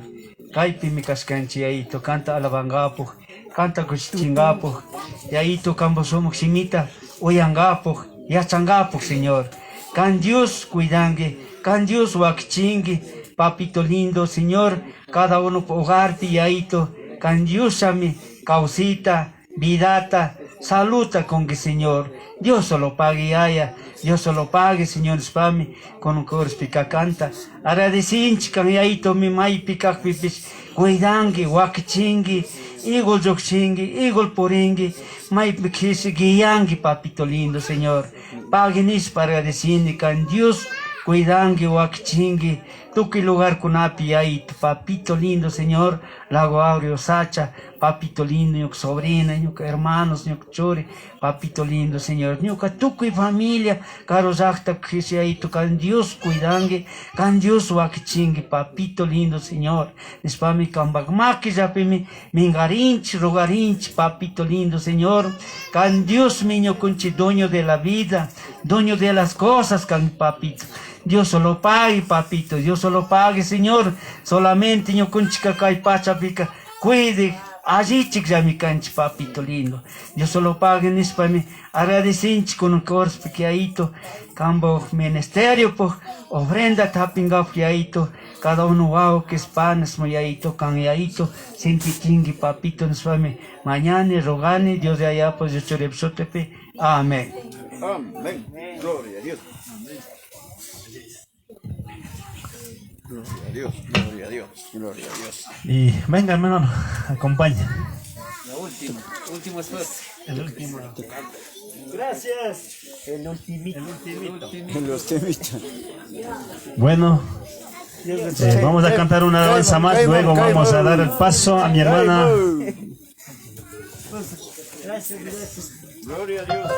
kaypi mi kaskanchi ayito canta alabangapo canta kuchichingapo y ayito cambo somos simita oyangapo yachangapo Señor can Dios cuidangue can Dios wakchingue papito lindo Señor cada uno hogar piaito can Dios a mi causita vidata saluta con que Señor Dios solo pague haya Dios solo pague Señor spami con un coro pica canta agradecinchi can yaito mi mai pica pipis cuidangue wakchingue igol jokchingue igol poringue mai pikisi guiangue papito lindo Señor pague nis para agradecinchi can Dios cuidangue wakchingue tuki lugar kunapi ahí papito lindo Señor Lago Aureo Sacha papito lindo ñuka sobrina ñuka hermanos ñuka chori papito lindo Señor ñuka tuki familia caro llaqta kisi ahí can Dios cuidangue can Dios wakchingue papito lindo Señor nispami kambagmaki yapimi mingarinchi rogarinchi papito lindo Señor can Dios miño kunchi dueño de la vida dueño de las cosas can papito Dios solo pague, papito, Dios solo pague, Señor. Solamente yo con chica pacha pica, cuide, allí chica mi canchi, papito lindo. Dios solo pague, nis para mí, agradecinchi con un corso pequeñito, cambo ministerio, pues, ofrenda tapinga pequeñito, cada uno wow que es panes, moyaito, canyaito, sin pitingui, papito, nis para mí, mañana, rogane, Dios de allá, pues yo chorepsotepe, amén. Amén. Gloria a Dios. Gloria a Dios, gloria a Dios, gloria a Dios. Y venga, hermano, acompaña. La último esfuerzo. El último. Gracias. El ultimito. El ultimito. Bueno, vamos a cantar una danza más, luego vamos a dar el paso a mi hermana. Gloria a Dios.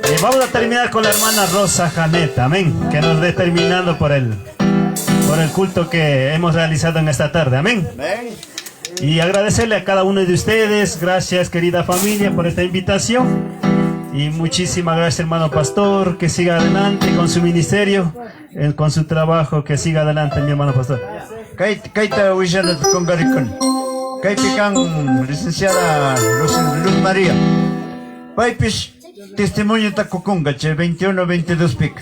Y vamos a terminar con la hermana Rosa Janet, amén, que nos dé terminando por el culto que hemos realizado en esta tarde, amén. Y agradecerle a cada uno de ustedes, gracias querida familia por esta invitación y muchísimas gracias hermano pastor, que siga adelante con su ministerio, con su trabajo, que siga adelante mi hermano pastor. Kaita Wishanat Congaricon, Kaipican, licenciada Luz María, Paipis, testimonio Tacucunga, 21-22 pic,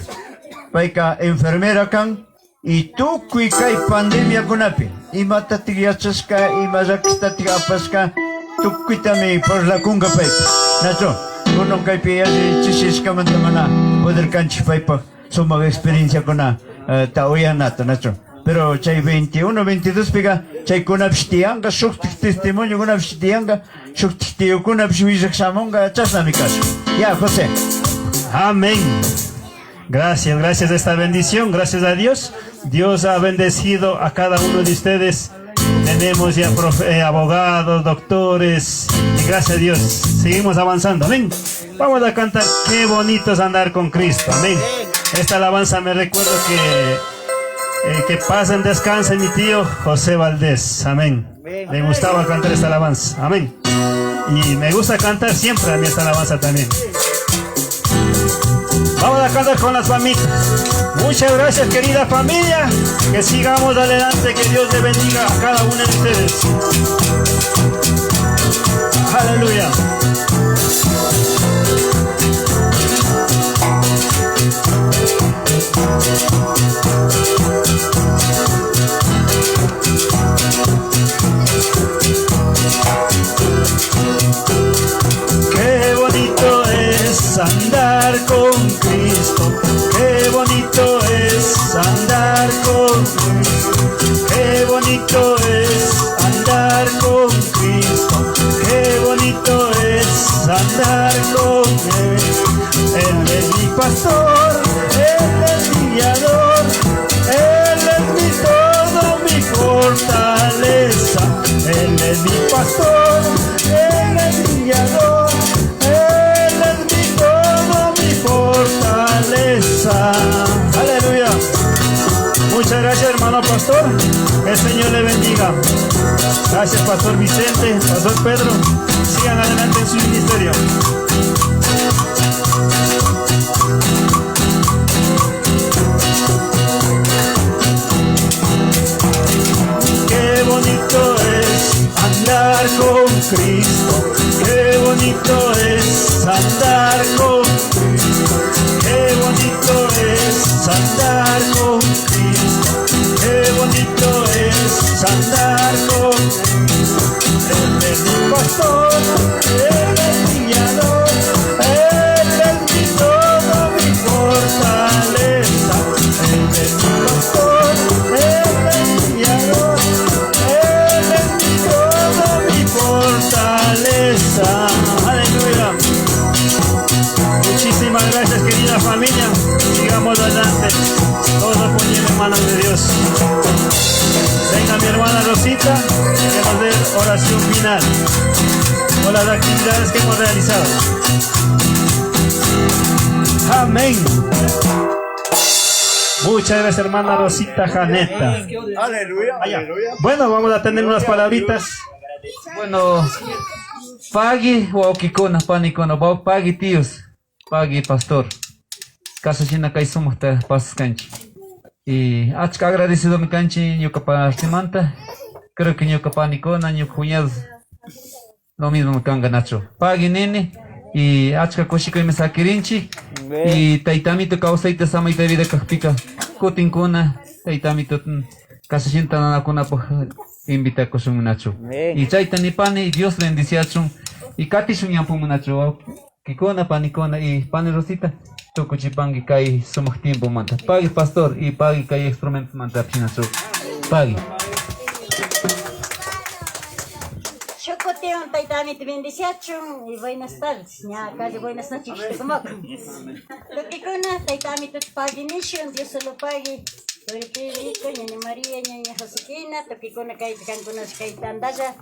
Paika enfermera can, y tú cuicay pandemia kunapi ima tatigiachasca ima yakistatigapaska tú cuítame por la kunga paipa nacho uno kaipi yasi chisisca mantamana poder canchi paipa suma experiencia kuna taoyanata nacho pero chay 21-22 piga chay kunapshtianga shuktik testimonio kunapshtianga shuktik tío kunapshwijaksamonga chasnamikas ya José. Amén. Gracias, gracias a esta bendición, gracias a Dios. Dios ha bendecido a cada uno de ustedes. Tenemos ya abogados, doctores, y gracias a Dios seguimos avanzando, amén. Vamos a cantar Qué bonito es andar con Cristo, amén. Esta alabanza me recuerdo que pasa en descanso mi tío José Valdés, amén. Me gustaba cantar esta alabanza, amén. Y me gusta cantar siempre a mí esta alabanza también. Vamos a cantar con las familias. Muchas gracias querida familia. Que sigamos adelante. Que Dios le bendiga a cada uno de ustedes. Aleluya. Qué bonito es andar con Cristo, qué bonito es andar con Cristo, qué bonito es andar con Cristo, qué bonito es andar con Él. Él es mi pastor, Él es mi guiador, Él es mi todo, mi fortaleza. Él es mi pastor, Él es mi guiador, Él es mi todo, mi fortaleza. Aleluya. hermano pastor. El Señor le bendiga. Gracias, Pastor Vicente, Pastor Pedro. Sigan adelante en su ministerio. Qué bonito es andar con Cristo. Qué bonito es andar con Cristo. Qué bonito es andar con Cristo. Qué bonito es andar con Cristo. Él es mi pastor, Él es mi guiador, Él es mi todo, mi fortaleza. Él es mi pastor, Él es mi guiador, Él es mi todo, mi fortaleza. Aleluya. Muchísimas gracias, querida familia. Sigamos adelante. Todos nos ponemos en manos de Dios. Venga mi hermana Rosita, que nos dé oración final con las actividades que hemos realizado. Amén. Muchas gracias, hermana Rosita Janeta. Aleluya, aleluya. Bueno, vamos a tener unas palabritas. Bueno, pagi waukikuna panikuna, pagi tíos, pagi pastor. Kasashina kai somos ta pas canchi. Y achka agradecido mi canchi yo capa simanta. Creo que yo capa nikona, yo cuñados. Lo mismo me canga Nacho. Pagi nene y achka koshiko me sakirinchi. Y taitamito causaita samaita vida kahpika. Kutinkuna taitamito kasashinta nanakuna pues invita kosun Nacho. Y chaita ni pane y Dios bendice achun. Y katishun yampum Nacho. Kikona panikona y pane Rosita. Tukuchipangi kai somos tiempo manta. Pagi pastor y pagi kai instrumento manta pinacho. Pagi. Chocoteon taitani te bendiciachun y buenas tardes. Ya casi buenas noches. Como que con taitami tu pagi nishun Dios solo pagi. Soy Pedrito, ñaña María, ñaña Josequina, toque con la calle canconas caitandaya.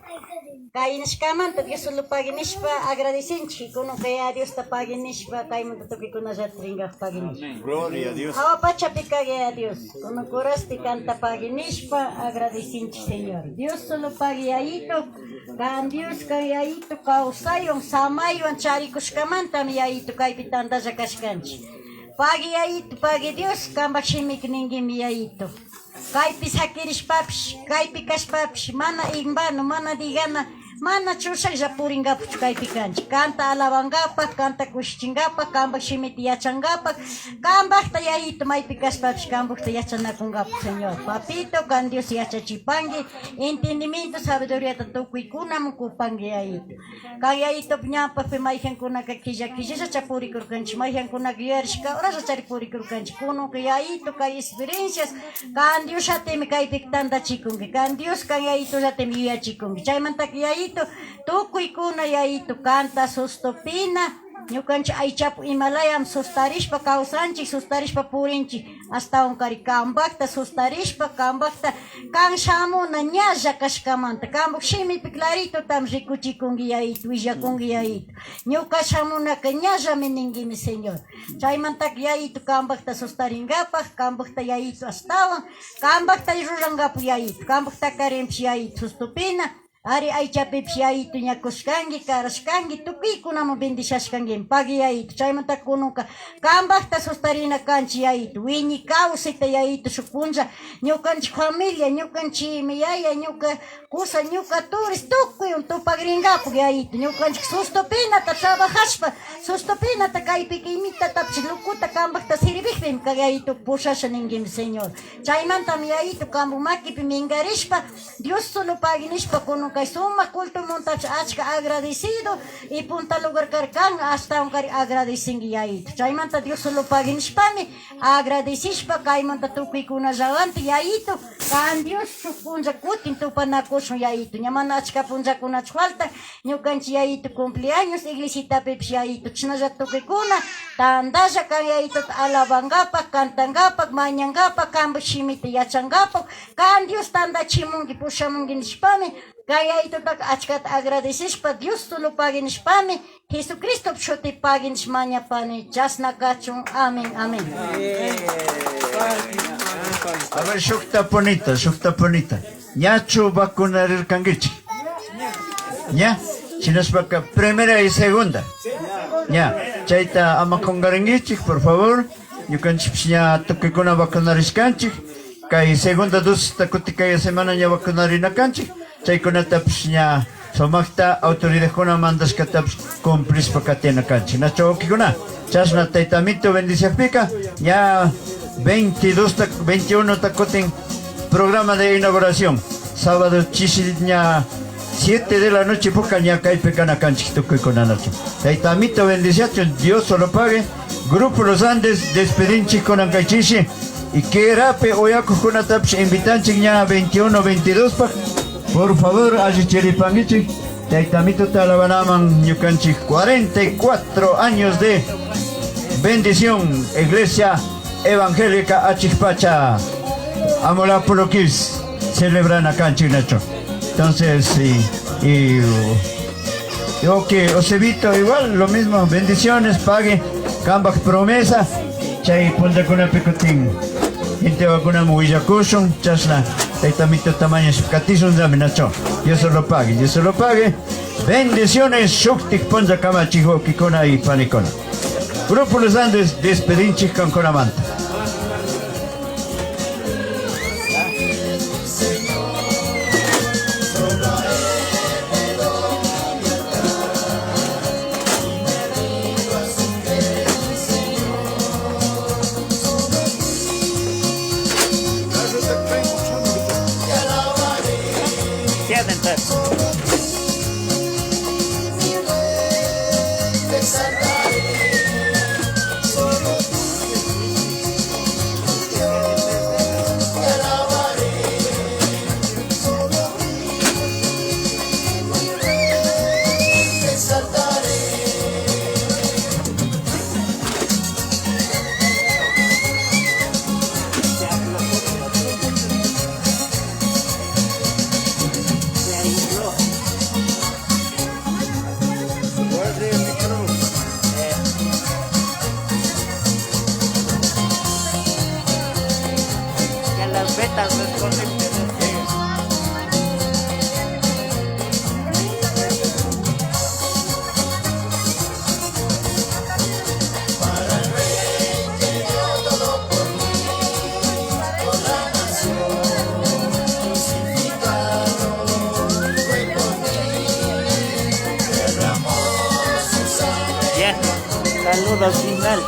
Kai nishkaman, toque solo pagi nishpa, agradecenchi, con que a Dios te pague nishpa, kai monta toque con la tringa pagi nishpa. Gloria a Dios. Awa pacha picague a Dios, con coraste canta pagi nishpa, agradecenchi Señor. Dios solo pague aito, kan Dios kai aito, kausayon, samayon, charikushkaman, tami aito, kai pitandaya kashkanchi. Pagi aito, pagi Dios, kambakshimik ningimi aito. Kaipi sakirish papish, kaipi kash papish, mana imbano, mana digana, mana chusak japuringapuch kaipi kanchi. Canta alabangapa, canta kushchingapa, kambakshimit yachangapa, kambakta aito, maipi kash papish, kambakta yachanakungapa, Señor. Papito, kan Dios yachachipangi, entendimiento, sabiduría, tantukuikuna, mukupangi aito. Kaya aito pnyapa, pimaihan kuna kakija, kijisa chapuri kurkanchi, maihan kuna gyershka, ora chapuri kurkanchi, kuno kaya aito, kaya experiencias, kan Dios atemi kay piktanda chikungi, kan Dios kaya aito atemi ya chikungi. Chaymanta kaya aito, tukuikuna ya aito, canta sustopina, ñukanchi aychapu Himalayam sustarishpa kawsanchik, sustarishpa purinchik, hasta unkari kambakta sustarishpa, kambakta kan shamuna ñalla kashkamanta, kambuk shimipi clarito tam rikuchikungi yaitu, willakungi yaitu, ñuka shamunaka ñalla miningimi Señor. Chaymantaka yaitu kambakta sustaringapak, kambakta yaitu astawan, kambakta rurangapu yaitu, kambakta karimpi yaitu sustupina, Ari aychapipi yaitu ñakushkangi, karashkangi, tukikunaman bendishashkangi, pagi yaitu, chaymanta kununka, kambakta sustarina kanchi yaitu, wiñi kawsayta yaitu shukuncha, ñukanchik familia, ñukanchik yaya, ñuka kusa, ñuka turis, tukuyun tupagringapu yaitu, ñukanchik sustupinata trabajashpa, sustupinata kaypika imitatapish lukuta kambakta sirvikpim yaitu pushasha ningimi Señor. Chaymantami yaitu kambu makipi mingarishpa, Dios solo paginishpa kununka, kay suma culto montaje achka agradecido y punta lugar karkan hasta un kari agradecingi yaitu. Chaymanta Dios solo paginishpami agradecishpa kaymanta tukikuna jawanti yaitu, kan Dios punja kutin tupanakushun yaitu. Ñamana achka punja kuna falta, ñukanchi yaitu cumpleaños iglesita pepish yaitu. Chnaja tukikuna tandaya kan yaitu alabangapak, kantangapak, mañangapak, kambashimita yachangapak, kan Dios tanda chimungi pushamungi nishpami. Kaya ito tak achkat agradecishpa Dios tulo paginishpami, Jesucristo pshuti paginishmanya pani, jas nakachung, amen, amen. A ver, shukta bonita. Ñachu vacunar el canguichi. ¿Ya? Si nos vaca primera y segunda. Ya. Chaita ama congarengichi, por favor. Yo canchip ya toque con a vacunar iscanchi. Kay segunda dosis takutika ya semana ya vacunar inacanchi. Chay con a tapsnya somakta autoridad con a mandas kataps cumplis pakatena canchi. Nacho okikuna. Chasna taitamito bendicia pica. Ya 21 tacoten programa de inauguración. Sábado chisilña 7 de la noche pocaña caipecana canchito que con anoche. Taitamito bendición, Dios solo pague. Grupo Los Andes, despedinchi con ancaichichi. Y que rape oyaco con ataps invitanchi ya 21-22 pa. Por favor, allí cheripangichi. Taitamito talabanaman yucanchi 44 años de bendición, Iglesia Evangélica Achikpacha. Amola Poloquis celebran acá en Chinacho. Entonces, yo que Osebito igual, lo mismo, bendiciones, pague, cambak promesa, chay ponda con picotín. Gente va con una muillacushun, chasla, taitamito tamaño catizun zaminacho. Yo se lo pague. Bendiciones, shuktik ponda kamachijo, kikona y panicona. Grupo Los Andes, despedinchis con Conamanta. Saludos final.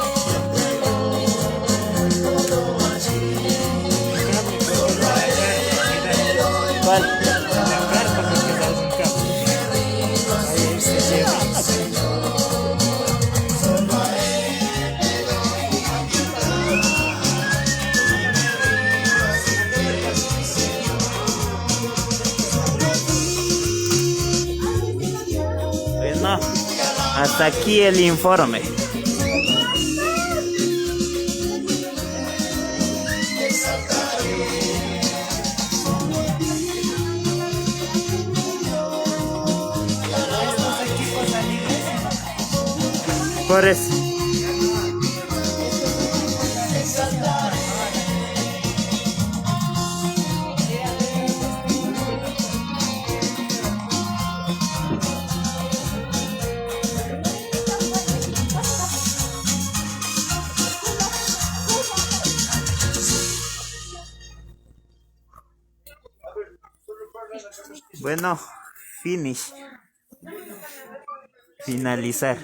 Bueno, hasta aquí el informe. Por eso. Bueno, finalizar.